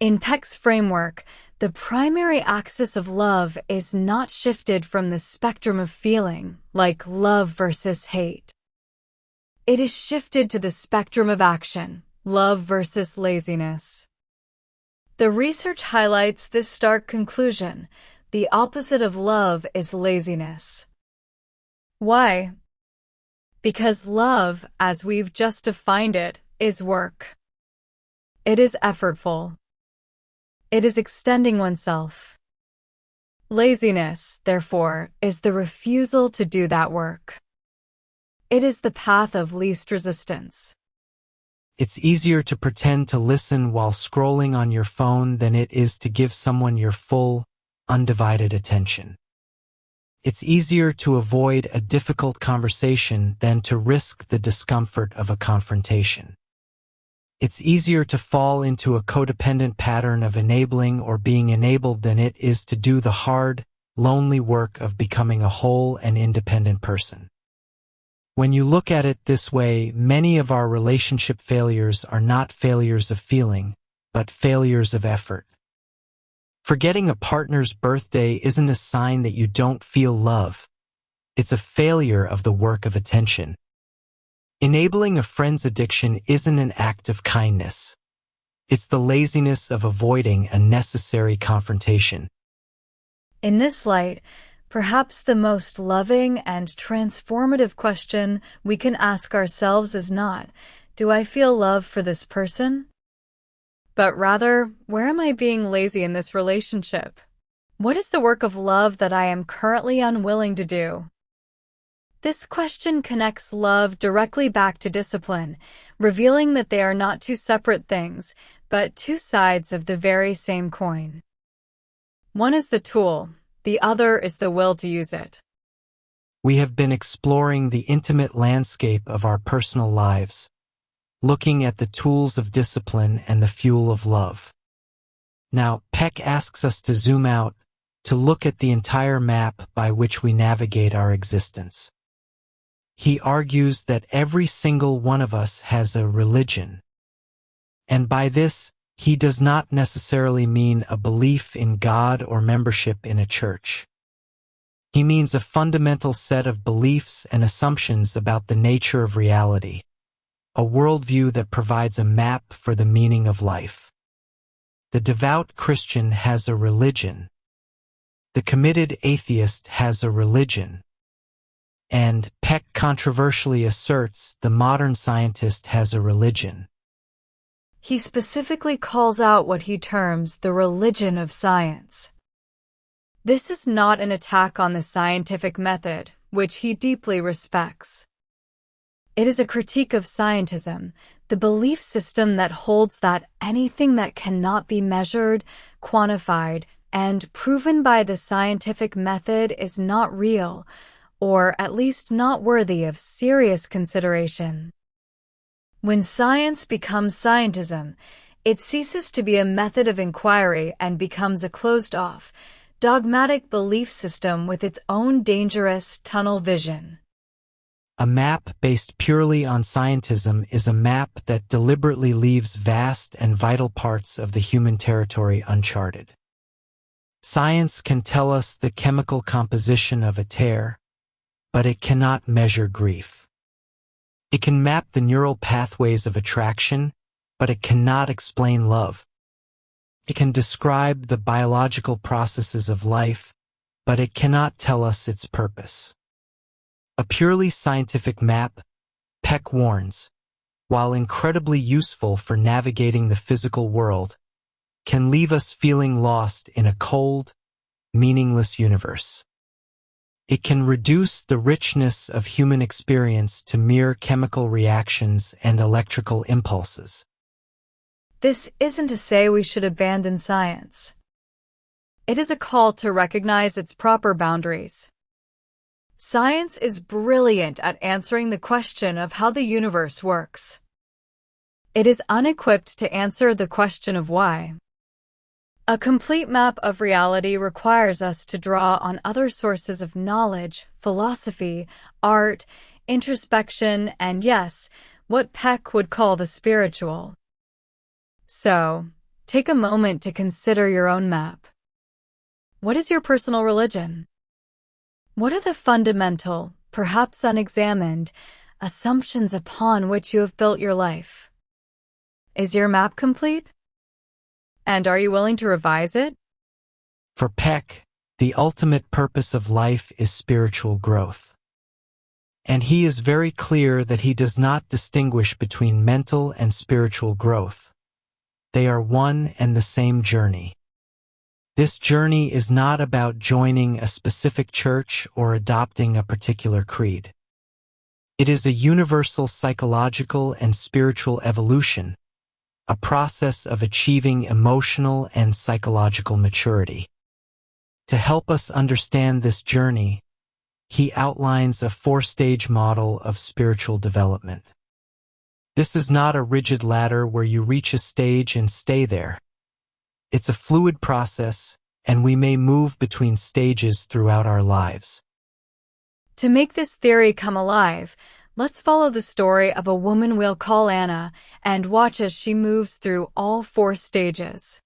In Peck's framework, the primary axis of love is not shifted from the spectrum of feeling, like love versus hate. It is shifted to the spectrum of action, love versus laziness. The research highlights this stark conclusion: the opposite of love is laziness. Why? Because love, as we've just defined it, is work. It is effortful. It is extending oneself. Laziness, therefore, is the refusal to do that work. It is the path of least resistance. It's easier to pretend to listen while scrolling on your phone than it is to give someone your full, undivided attention. It's easier to avoid a difficult conversation than to risk the discomfort of a confrontation. It's easier to fall into a codependent pattern of enabling or being enabled than it is to do the hard, lonely work of becoming a whole and independent person. When you look at it this way, many of our relationship failures are not failures of feeling, but failures of effort. Forgetting a partner's birthday isn't a sign that you don't feel love. It's a failure of the work of attention. Enabling a friend's addiction isn't an act of kindness. It's the laziness of avoiding a necessary confrontation. In this light, perhaps the most loving and transformative question we can ask ourselves is not, do I feel love for this person? But rather, where am I being lazy in this relationship? What is the work of love that I am currently unwilling to do? This question connects love directly back to discipline, revealing that they are not two separate things, but two sides of the very same coin. One is the tool, the other is the will to use it. We have been exploring the intimate landscape of our personal lives, looking at the tools of discipline and the fuel of love. Now, Peck asks us to zoom out, to look at the entire map by which we navigate our existence. He argues that every single one of us has a religion. And by this, he does not necessarily mean a belief in God or membership in a church. He means a fundamental set of beliefs and assumptions about the nature of reality, a worldview that provides a map for the meaning of life. The devout Christian has a religion. The committed atheist has a religion. And Peck controversially asserts the modern scientist has a religion. He specifically calls out what he terms the religion of science. This is not an attack on the scientific method, which he deeply respects. It is a critique of scientism, the belief system that holds that anything that cannot be measured, quantified, and proven by the scientific method is not real, or at least not worthy of serious consideration. When science becomes scientism, it ceases to be a method of inquiry and becomes a closed-off, dogmatic belief system with its own dangerous tunnel vision. A map based purely on scientism is a map that deliberately leaves vast and vital parts of the human territory uncharted. Science can tell us the chemical composition of a tear, but it cannot measure grief. It can map the neural pathways of attraction, but it cannot explain love. It can describe the biological processes of life, but it cannot tell us its purpose. A purely scientific map, Peck warns, while incredibly useful for navigating the physical world, can leave us feeling lost in a cold, meaningless universe. It can reduce the richness of human experience to mere chemical reactions and electrical impulses. This isn't to say we should abandon science. It is a call to recognize its proper boundaries. Science is brilliant at answering the question of how the universe works. It is unequipped to answer the question of why. A complete map of reality requires us to draw on other sources of knowledge, philosophy, art, introspection, and yes, what Peck would call the spiritual. So, take a moment to consider your own map. What is your personal religion? What are the fundamental, perhaps unexamined, assumptions upon which you have built your life? Is your map complete? And are you willing to revise it? For Peck, the ultimate purpose of life is spiritual growth. And he is very clear that he does not distinguish between mental and spiritual growth. They are one and the same journey. This journey is not about joining a specific church or adopting a particular creed. It is a universal psychological and spiritual evolution, a process of achieving emotional and psychological maturity. To help us understand this journey, he outlines a 4-stage model of spiritual development. This is not a rigid ladder where you reach a stage and stay there. It's a fluid process, and we may move between stages throughout our lives. To make this theory come alive, let's follow the story of a woman we'll call Anna and watch as she moves through all 4 stages.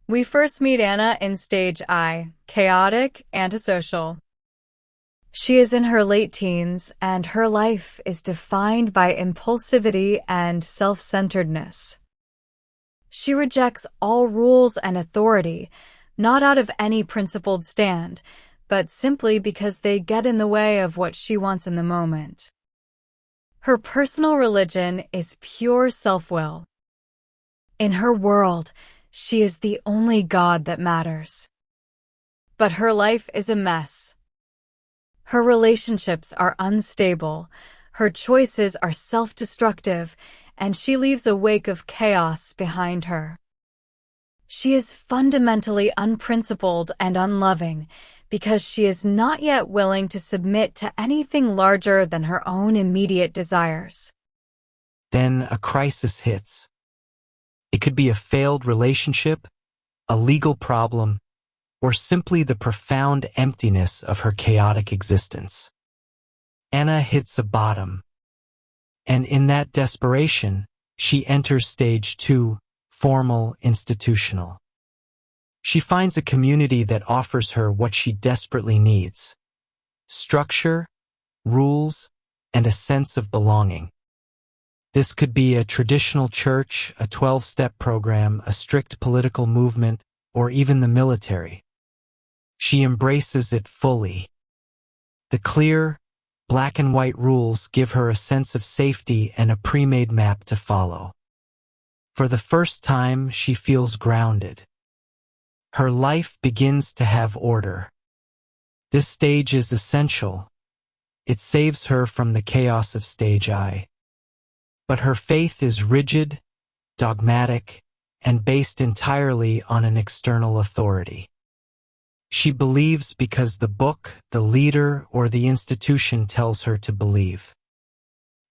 We first meet Anna in stage I, chaotic, antisocial. She is in her late teens, and her life is defined by impulsivity and self-centeredness. She rejects all rules and authority, not out of any principled stand, but simply because they get in the way of what she wants in the moment. Her personal religion is pure self-will. In her world, she is the only God that matters. But her life is a mess. Her relationships are unstable, her choices are self-destructive, and she leaves a wake of chaos behind her. She is fundamentally unprincipled and unloving because she is not yet willing to submit to anything larger than her own immediate desires. Then a crisis hits. It could be a failed relationship, a legal problem, or simply the profound emptiness of her chaotic existence. Anna hits a bottom. And in that desperation, she enters stage 2, formal, institutional. She finds a community that offers her what she desperately needs: structure, rules, and a sense of belonging. This could be a traditional church, a 12-step program, a strict political movement, or even the military. She embraces it fully. The clear, black and white rules give her a sense of safety and a pre-made map to follow. For the first time, she feels grounded. Her life begins to have order. This stage is essential. It saves her from the chaos of stage I. But her faith is rigid, dogmatic, and based entirely on an external authority. She believes because the book, the leader, or the institution tells her to believe.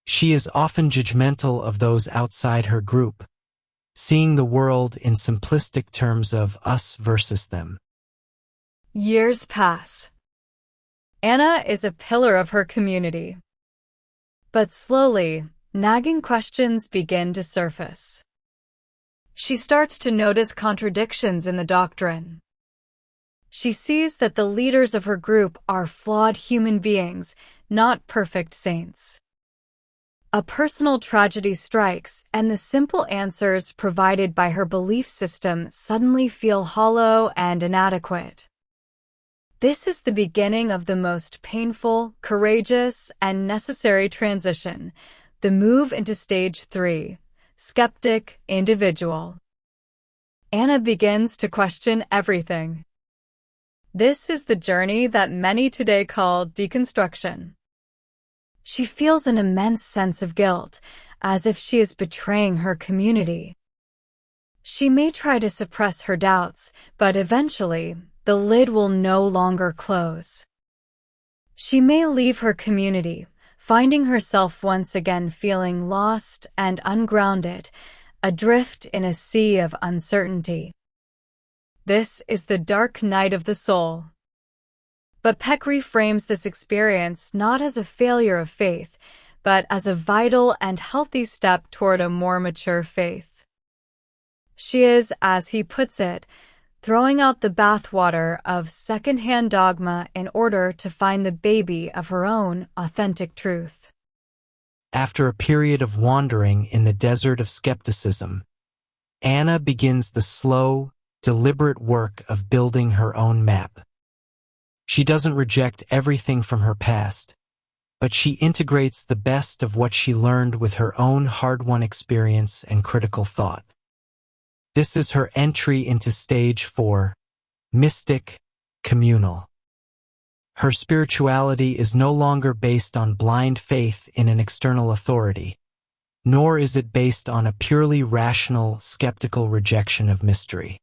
She is often judgmental of those outside her group, seeing the world in simplistic terms of us versus them. Years pass. Anna is a pillar of her community. But slowly, nagging questions begin to surface. She starts to notice contradictions in the doctrine. She sees that the leaders of her group are flawed human beings, not perfect saints. A personal tragedy strikes, and the simple answers provided by her belief system suddenly feel hollow and inadequate. This is the beginning of the most painful, courageous, and necessary transition, the move into stage 3, skeptic individual. Anna begins to question everything. This is the journey that many today call deconstruction. She feels an immense sense of guilt, as if she is betraying her community. She may try to suppress her doubts, but eventually, the lid will no longer close. She may leave her community, finding herself once again feeling lost and ungrounded, adrift in a sea of uncertainty. This is the dark night of the soul. But Peck reframes this experience not as a failure of faith, but as a vital and healthy step toward a more mature faith. She is, as he puts it, throwing out the bathwater of secondhand dogma in order to find the baby of her own authentic truth. After a period of wandering in the desert of skepticism, Anna begins the slow, deliberate work of building her own map. She doesn't reject everything from her past, but she integrates the best of what she learned with her own hard-won experience and critical thought. This is her entry into stage 4, mystic, communal. Her spirituality is no longer based on blind faith in an external authority, nor is it based on a purely rational, skeptical rejection of mystery.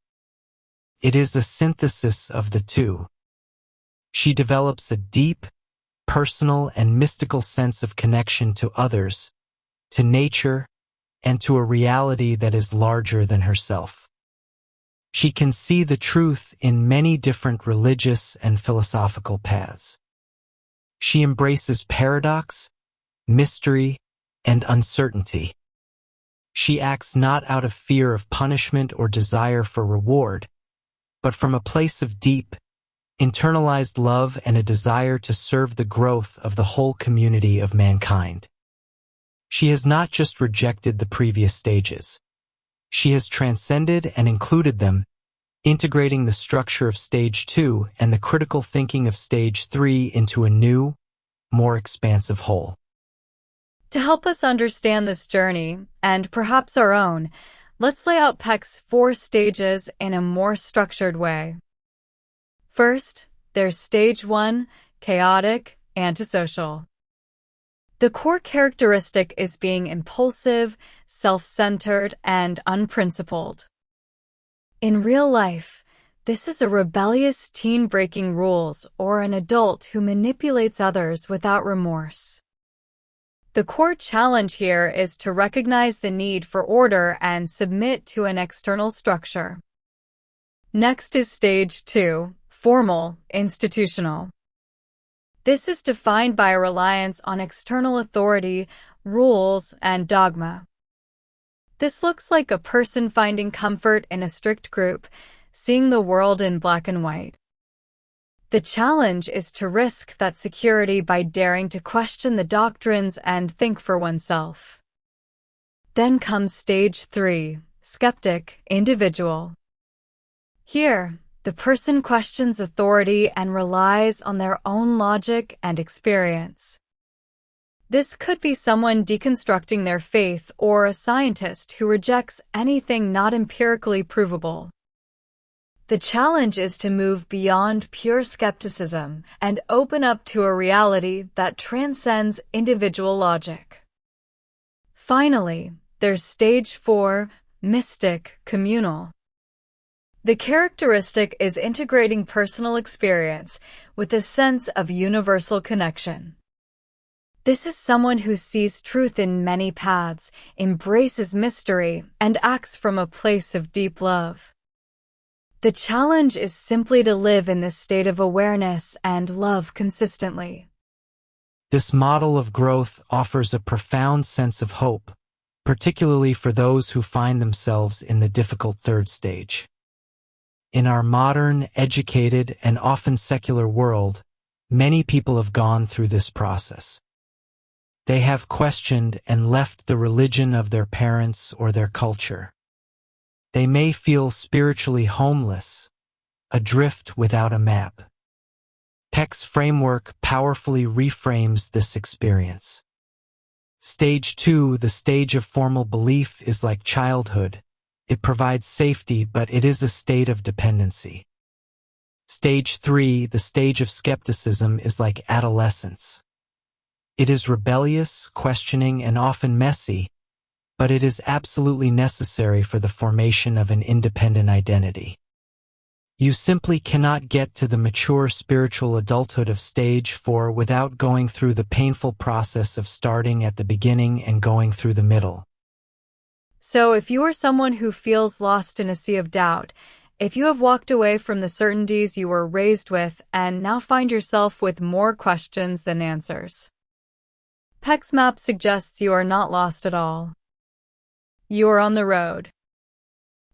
It is a synthesis of the two. She develops a deep, personal, and mystical sense of connection to others, to nature, and to a reality that is larger than herself. She can see the truth in many different religious and philosophical paths. She embraces paradox, mystery, and uncertainty. She acts not out of fear of punishment or desire for reward, but from a place of deep, internalized love and a desire to serve the growth of the whole community of mankind. She has not just rejected the previous stages. She has transcended and included them, integrating the structure of stage 2 and the critical thinking of stage 3 into a new, more expansive whole. To help us understand this journey, and perhaps our own, let's lay out Peck's 4 stages in a more structured way. First, there's stage 1, chaotic, antisocial. The core characteristic is being impulsive, self-centered, and unprincipled. In real life, this is a rebellious teen breaking rules or an adult who manipulates others without remorse. The core challenge here is to recognize the need for order and submit to an external structure. Next is stage 2, formal, institutional. This is defined by a reliance on external authority, rules, and dogma. This looks like a person finding comfort in a strict group, seeing the world in black and white. The challenge is to risk that security by daring to question the doctrines and think for oneself. Then comes stage 3, skeptic, individual. Here, the person questions authority and relies on their own logic and experience. This could be someone deconstructing their faith or a scientist who rejects anything not empirically provable. The challenge is to move beyond pure skepticism and open up to a reality that transcends individual logic. Finally, there's stage 4, mystic, communal. The characteristic is integrating personal experience with a sense of universal connection. This is someone who sees truth in many paths, embraces mystery, and acts from a place of deep love. The challenge is simply to live in this state of awareness and love consistently. This model of growth offers a profound sense of hope, particularly for those who find themselves in the difficult 3rd stage. In our modern, educated, and often secular world, many people have gone through this process. They have questioned and left the religion of their parents or their culture. They may feel spiritually homeless, adrift without a map. Peck's framework powerfully reframes this experience. Stage 2, the stage of formal belief, is like childhood. It provides safety, but it is a state of dependency. Stage 3, the stage of skepticism, is like adolescence. It is rebellious, questioning, and often messy, but it is absolutely necessary for the formation of an independent identity. You simply cannot get to the mature spiritual adulthood of stage 4 without going through the painful process of starting at the beginning and going through the middle. So if you are someone who feels lost in a sea of doubt, if you have walked away from the certainties you were raised with and now find yourself with more questions than answers, Peck's map suggests you are not lost at all. You are on the road.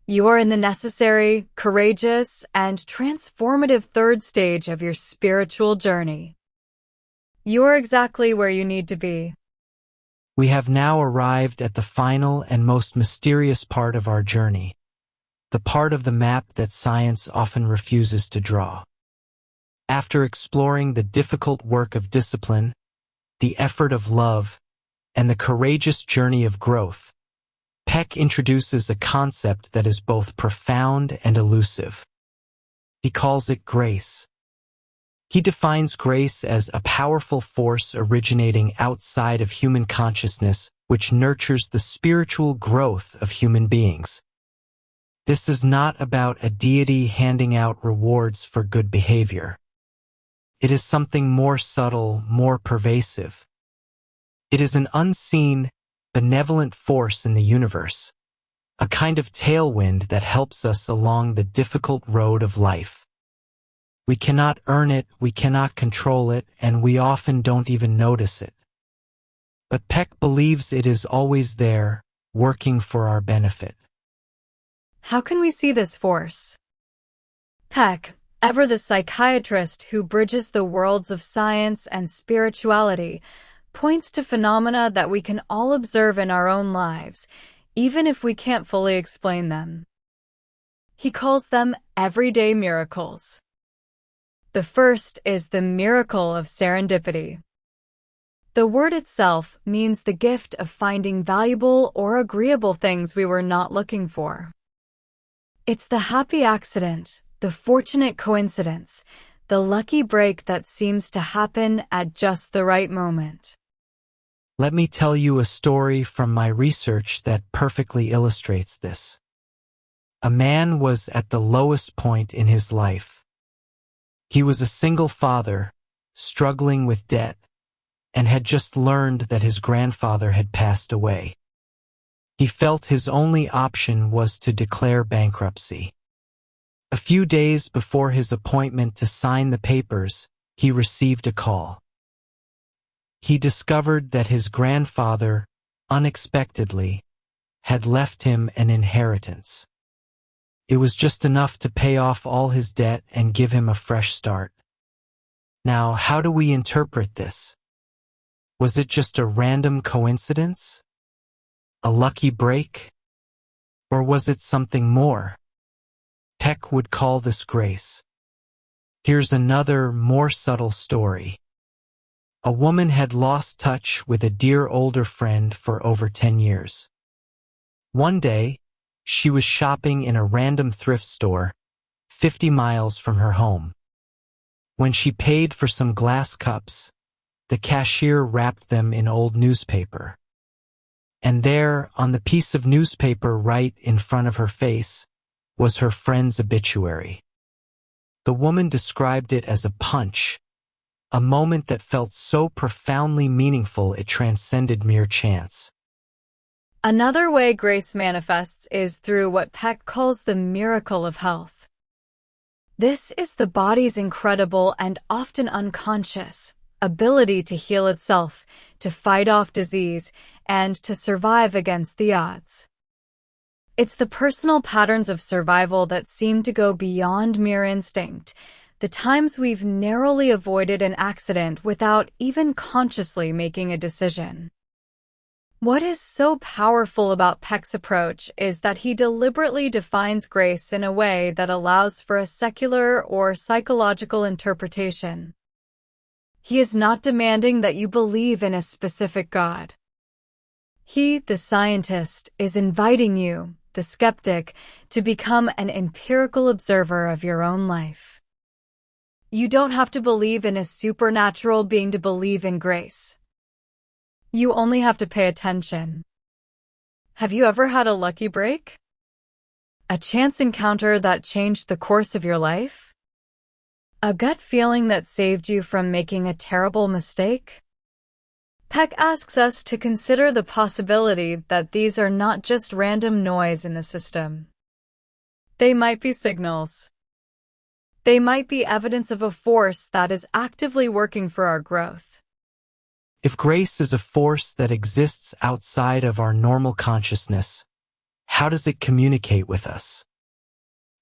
You are in the necessary, courageous, and transformative 3rd stage of your spiritual journey. You are exactly where you need to be. We have now arrived at the final and most mysterious part of our journey, the part of the map that science often refuses to draw. After exploring the difficult work of discipline, the effort of love, and the courageous journey of growth, Peck introduces a concept that is both profound and elusive. He calls it grace. He defines grace as a powerful force originating outside of human consciousness which nurtures the spiritual growth of human beings. This is not about a deity handing out rewards for good behavior. It is something more subtle, more pervasive. It is an unseen, benevolent force in the universe, a kind of tailwind that helps us along the difficult road of life. We cannot earn it, we cannot control it, and we often don't even notice it. But Peck believes it is always there, working for our benefit. How can we see this force? Peck, ever the psychiatrist who bridges the worlds of science and spirituality, points to phenomena that we can all observe in our own lives, even if we can't fully explain them. He calls them everyday miracles. The first is the miracle of serendipity. The word itself means the gift of finding valuable or agreeable things we were not looking for. It's the happy accident, the fortunate coincidence, the lucky break that seems to happen at just the right moment. Let me tell you a story from my research that perfectly illustrates this. A man was at the lowest point in his life. He was a single father, struggling with debt, and had just learned that his grandfather had passed away. He felt his only option was to declare bankruptcy. A few days before his appointment to sign the papers, he received a call. He discovered that his grandfather, unexpectedly, had left him an inheritance. It was just enough to pay off all his debt and give him a fresh start. Now, how do we interpret this? Was it just a random coincidence? A lucky break? Or was it something more? Peck would call this grace. Here's another, more subtle story. A woman had lost touch with a dear older friend for over 10 years. One day, she was shopping in a random thrift store, 50 miles from her home. When she paid for some glass cups, the cashier wrapped them in old newspaper. And there, on the piece of newspaper right in front of her face, was her friend's obituary. The woman described it as a punch, a moment that felt so profoundly meaningful it transcended mere chance. Another way grace manifests is through what Peck calls the miracle of health. This is the body's incredible and often unconscious ability to heal itself, to fight off disease, and to survive against the odds. It's the personal patterns of survival that seem to go beyond mere instinct, the times we've narrowly avoided an accident without even consciously making a decision. What is so powerful about Peck's approach is that he deliberately defines grace in a way that allows for a secular or psychological interpretation. He is not demanding that you believe in a specific God. He, the scientist, is inviting you, the skeptic, to become an empirical observer of your own life. You don't have to believe in a supernatural being to believe in grace. You only have to pay attention. Have you ever had a lucky break? A chance encounter that changed the course of your life? A gut feeling that saved you from making a terrible mistake? Peck asks us to consider the possibility that these are not just random noise in the system. They might be signals. They might be evidence of a force that is actively working for our growth. If grace is a force that exists outside of our normal consciousness, how does it communicate with us?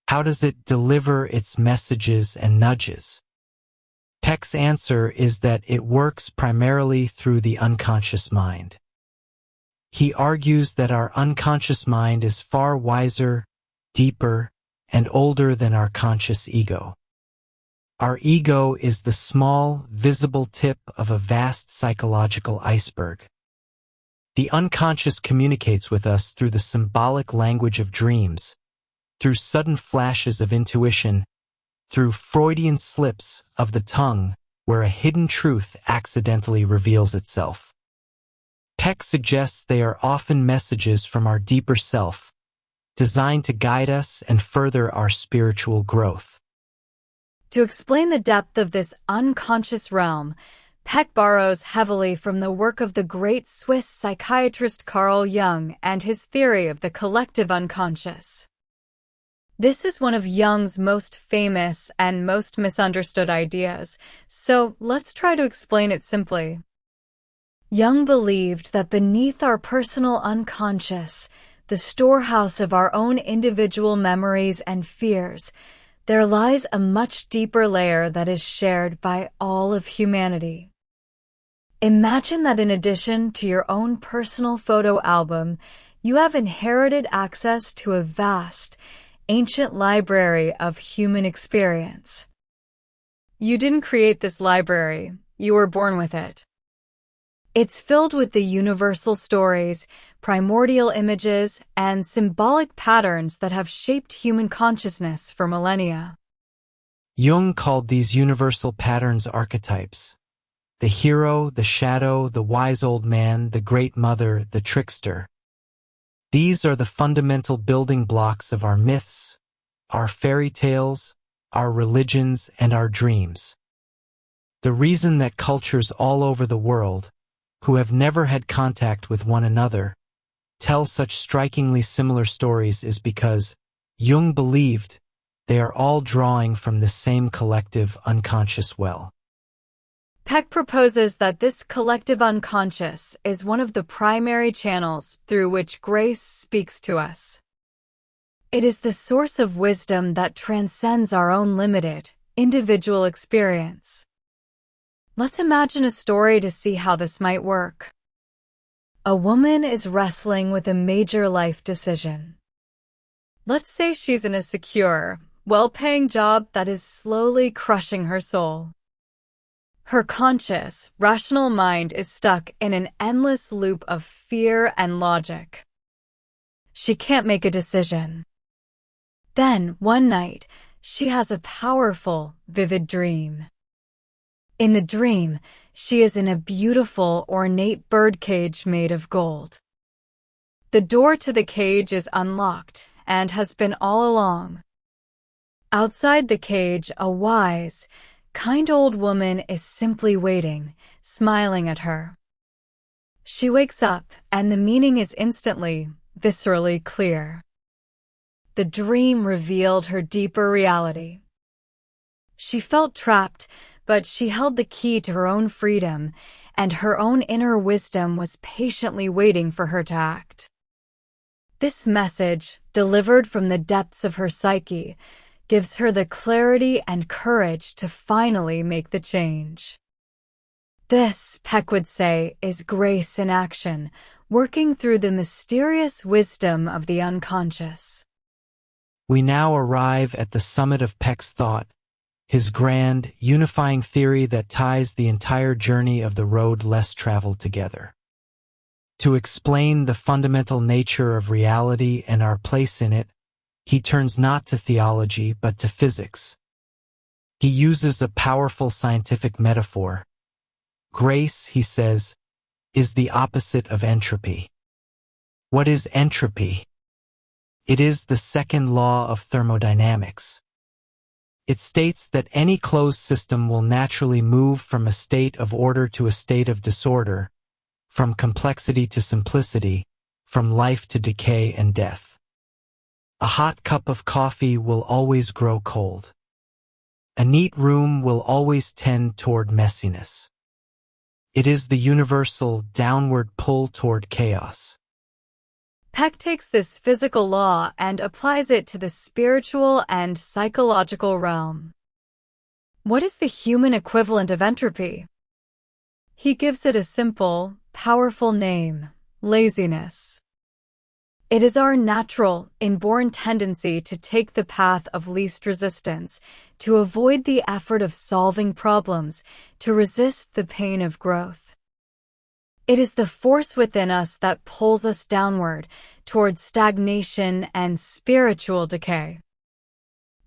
How does it deliver its messages and nudges? Peck's answer is that it works primarily through the unconscious mind. He argues that our unconscious mind is far wiser, deeper, and older than our conscious ego. Our ego is the small, visible tip of a vast psychological iceberg. The unconscious communicates with us through the symbolic language of dreams, through sudden flashes of intuition, through Freudian slips of the tongue where a hidden truth accidentally reveals itself. Peck suggests they are often messages from our deeper self, designed to guide us and further our spiritual growth. To explain the depth of this unconscious realm, Peck borrows heavily from the work of the great Swiss psychiatrist Carl Jung and his theory of the collective unconscious. This is one of Jung's most famous and most misunderstood ideas, so let's try to explain it simply. Jung believed that beneath our personal unconscious, the storehouse of our own individual memories and fears, there lies a much deeper layer that is shared by all of humanity. Imagine that in addition to your own personal photo album, you have inherited access to a vast, ancient library of human experience. You didn't create this library, you were born with it. It's filled with the universal stories, primordial images, and symbolic patterns that have shaped human consciousness for millennia. Jung called these universal patterns archetypes. The hero, the shadow, the wise old man, the great mother, the trickster. These are the fundamental building blocks of our myths, our fairy tales, our religions, and our dreams. The reason that cultures all over the world, who have never had contact with one another, tell such strikingly similar stories is because Jung believed they are all drawing from the same collective unconscious well. Peck proposes that this collective unconscious is one of the primary channels through which grace speaks to us. It is the source of wisdom that transcends our own limited, individual experience. Let's imagine a story to see how this might work. A woman is wrestling with a major life decision. Let's say she's in a secure, well-paying job that is slowly crushing her soul. Her conscious, rational mind is stuck in an endless loop of fear and logic. She can't make a decision. Then, one night, she has a powerful, vivid dream. In the dream, she is in a beautiful, ornate birdcage made of gold. The door to the cage is unlocked and has been all along. Outside the cage, a wise, kind old woman is simply waiting, smiling at her. She wakes up, and the meaning is instantly, viscerally clear. The dream revealed her deeper reality. She felt trapped, but she held the key to her own freedom, and her own inner wisdom was patiently waiting for her to act. This message, delivered from the depths of her psyche, gives her the clarity and courage to finally make the change. This, Peck would say, is grace in action, working through the mysterious wisdom of the unconscious. We now arrive at the summit of Peck's thought, his grand, unifying theory that ties the entire journey of the road less traveled together. To explain the fundamental nature of reality and our place in it, he turns not to theology but to physics. He uses a powerful scientific metaphor. Grace, he says, is the opposite of entropy. What is entropy? It is the second law of thermodynamics. It states that any closed system will naturally move from a state of order to a state of disorder, from complexity to simplicity, from life to decay and death. A hot cup of coffee will always grow cold. A neat room will always tend toward messiness. It is the universal downward pull toward chaos. Peck takes this physical law and applies it to the spiritual and psychological realm. What is the human equivalent of entropy? He gives it a simple, powerful name: laziness. It is our natural, inborn tendency to take the path of least resistance, to avoid the effort of solving problems, to resist the pain of growth. It is the force within us that pulls us downward, towards stagnation and spiritual decay.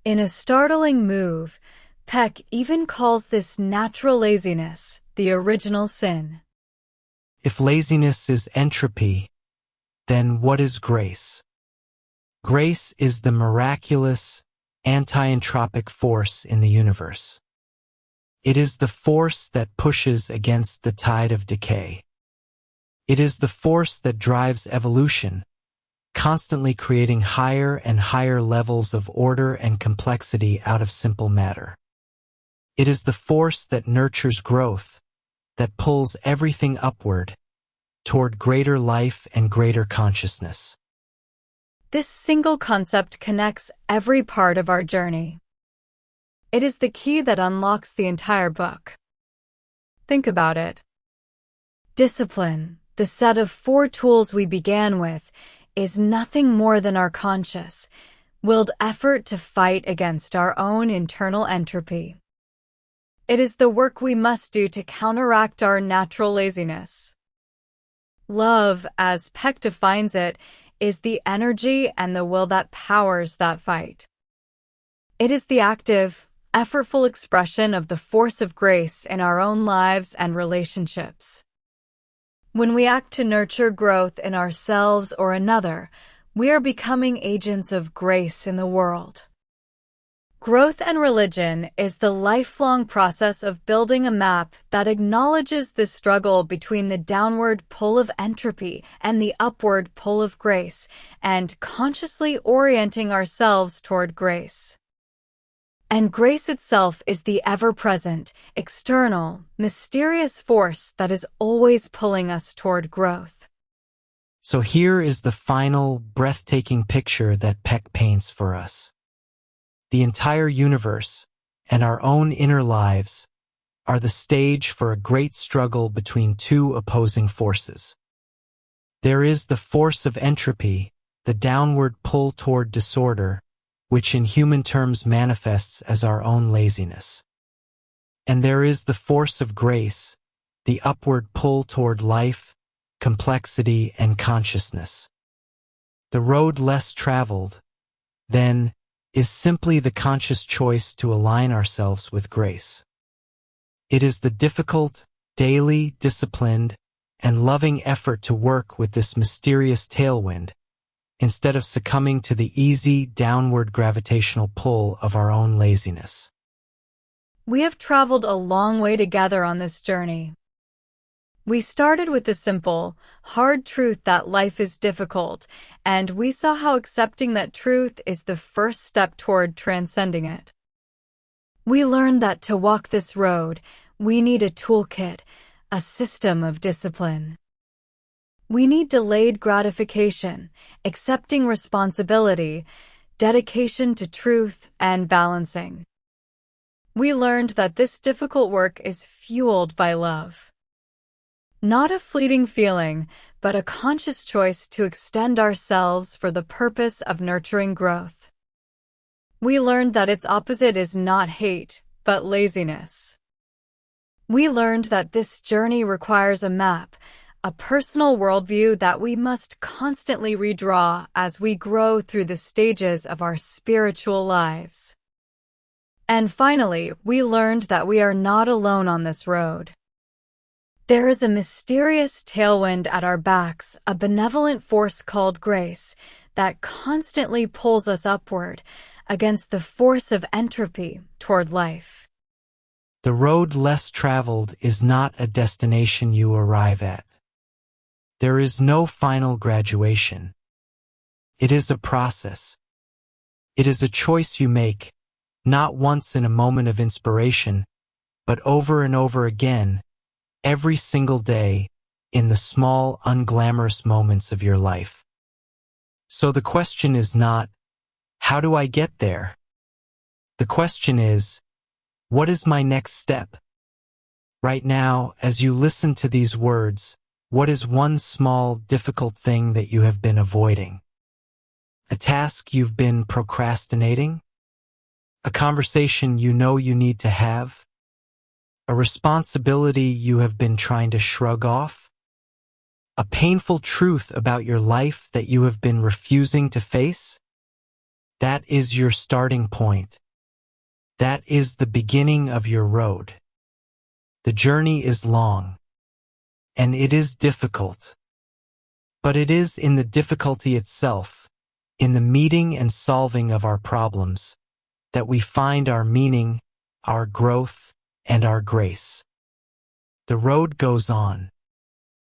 In a startling move, Peck even calls this natural laziness the original sin. If laziness is entropy, then what is grace? Grace is the miraculous, anti-entropic force in the universe. It is the force that pushes against the tide of decay. It is the force that drives evolution, constantly creating higher and higher levels of order and complexity out of simple matter. It is the force that nurtures growth, that pulls everything upward, toward greater life and greater consciousness. This single concept connects every part of our journey. It is the key that unlocks the entire book. Think about it. Discipline, the set of 4 tools we began with, is nothing more than our conscious, willed effort to fight against our own internal entropy. It is the work we must do to counteract our natural laziness. Love, as Peck defines it, is the energy and the will that powers that fight. It is the active, effortful expression of the force of grace in our own lives and relationships. When we act to nurture growth in ourselves or another, we are becoming agents of grace in the world. Growth and religion is the lifelong process of building a map that acknowledges the struggle between the downward pull of entropy and the upward pull of grace, and consciously orienting ourselves toward grace. And grace itself is the ever-present, external, mysterious force that is always pulling us toward growth. So here is the final, breathtaking picture that Peck paints for us. The entire universe and our own inner lives are the stage for a great struggle between two opposing forces. There is the force of entropy, the downward pull toward disorder, which in human terms manifests as our own laziness. And there is the force of grace, the upward pull toward life, complexity, and consciousness. The road less traveled, then, is simply the conscious choice to align ourselves with grace. It is the difficult, daily, disciplined, and loving effort to work with this mysterious tailwind, instead of succumbing to the easy, downward gravitational pull of our own laziness. We have traveled a long way together on this journey. We started with the simple, hard truth that life is difficult, and we saw how accepting that truth is the first step toward transcending it. We learned that to walk this road, we need a toolkit, a system of discipline. We need delayed gratification, accepting responsibility, dedication to truth, and balancing. We learned that this difficult work is fueled by love. Not a fleeting feeling, but a conscious choice to extend ourselves for the purpose of nurturing growth. We learned that its opposite is not hate, but laziness. We learned that this journey requires a map, a personal worldview that we must constantly redraw as we grow through the stages of our spiritual lives. And finally, we learned that we are not alone on this road. There is a mysterious tailwind at our backs, a benevolent force called grace, that constantly pulls us upward against the force of entropy toward life. The road less traveled is not a destination you arrive at. There is no final graduation. It is a process. It is a choice you make, not once in a moment of inspiration, but over and over again, every single day, in the small, unglamorous moments of your life. So the question is not, how do I get there? The question is, what is my next step? Right now, as you listen to these words, what is one small, difficult thing that you have been avoiding? A task you've been procrastinating? A conversation you know you need to have? A responsibility you have been trying to shrug off? A painful truth about your life that you have been refusing to face? That is your starting point. That is the beginning of your road. The journey is long, and it is difficult. But it is in the difficulty itself, in the meeting and solving of our problems, that we find our meaning, our growth, and our grace. The road goes on.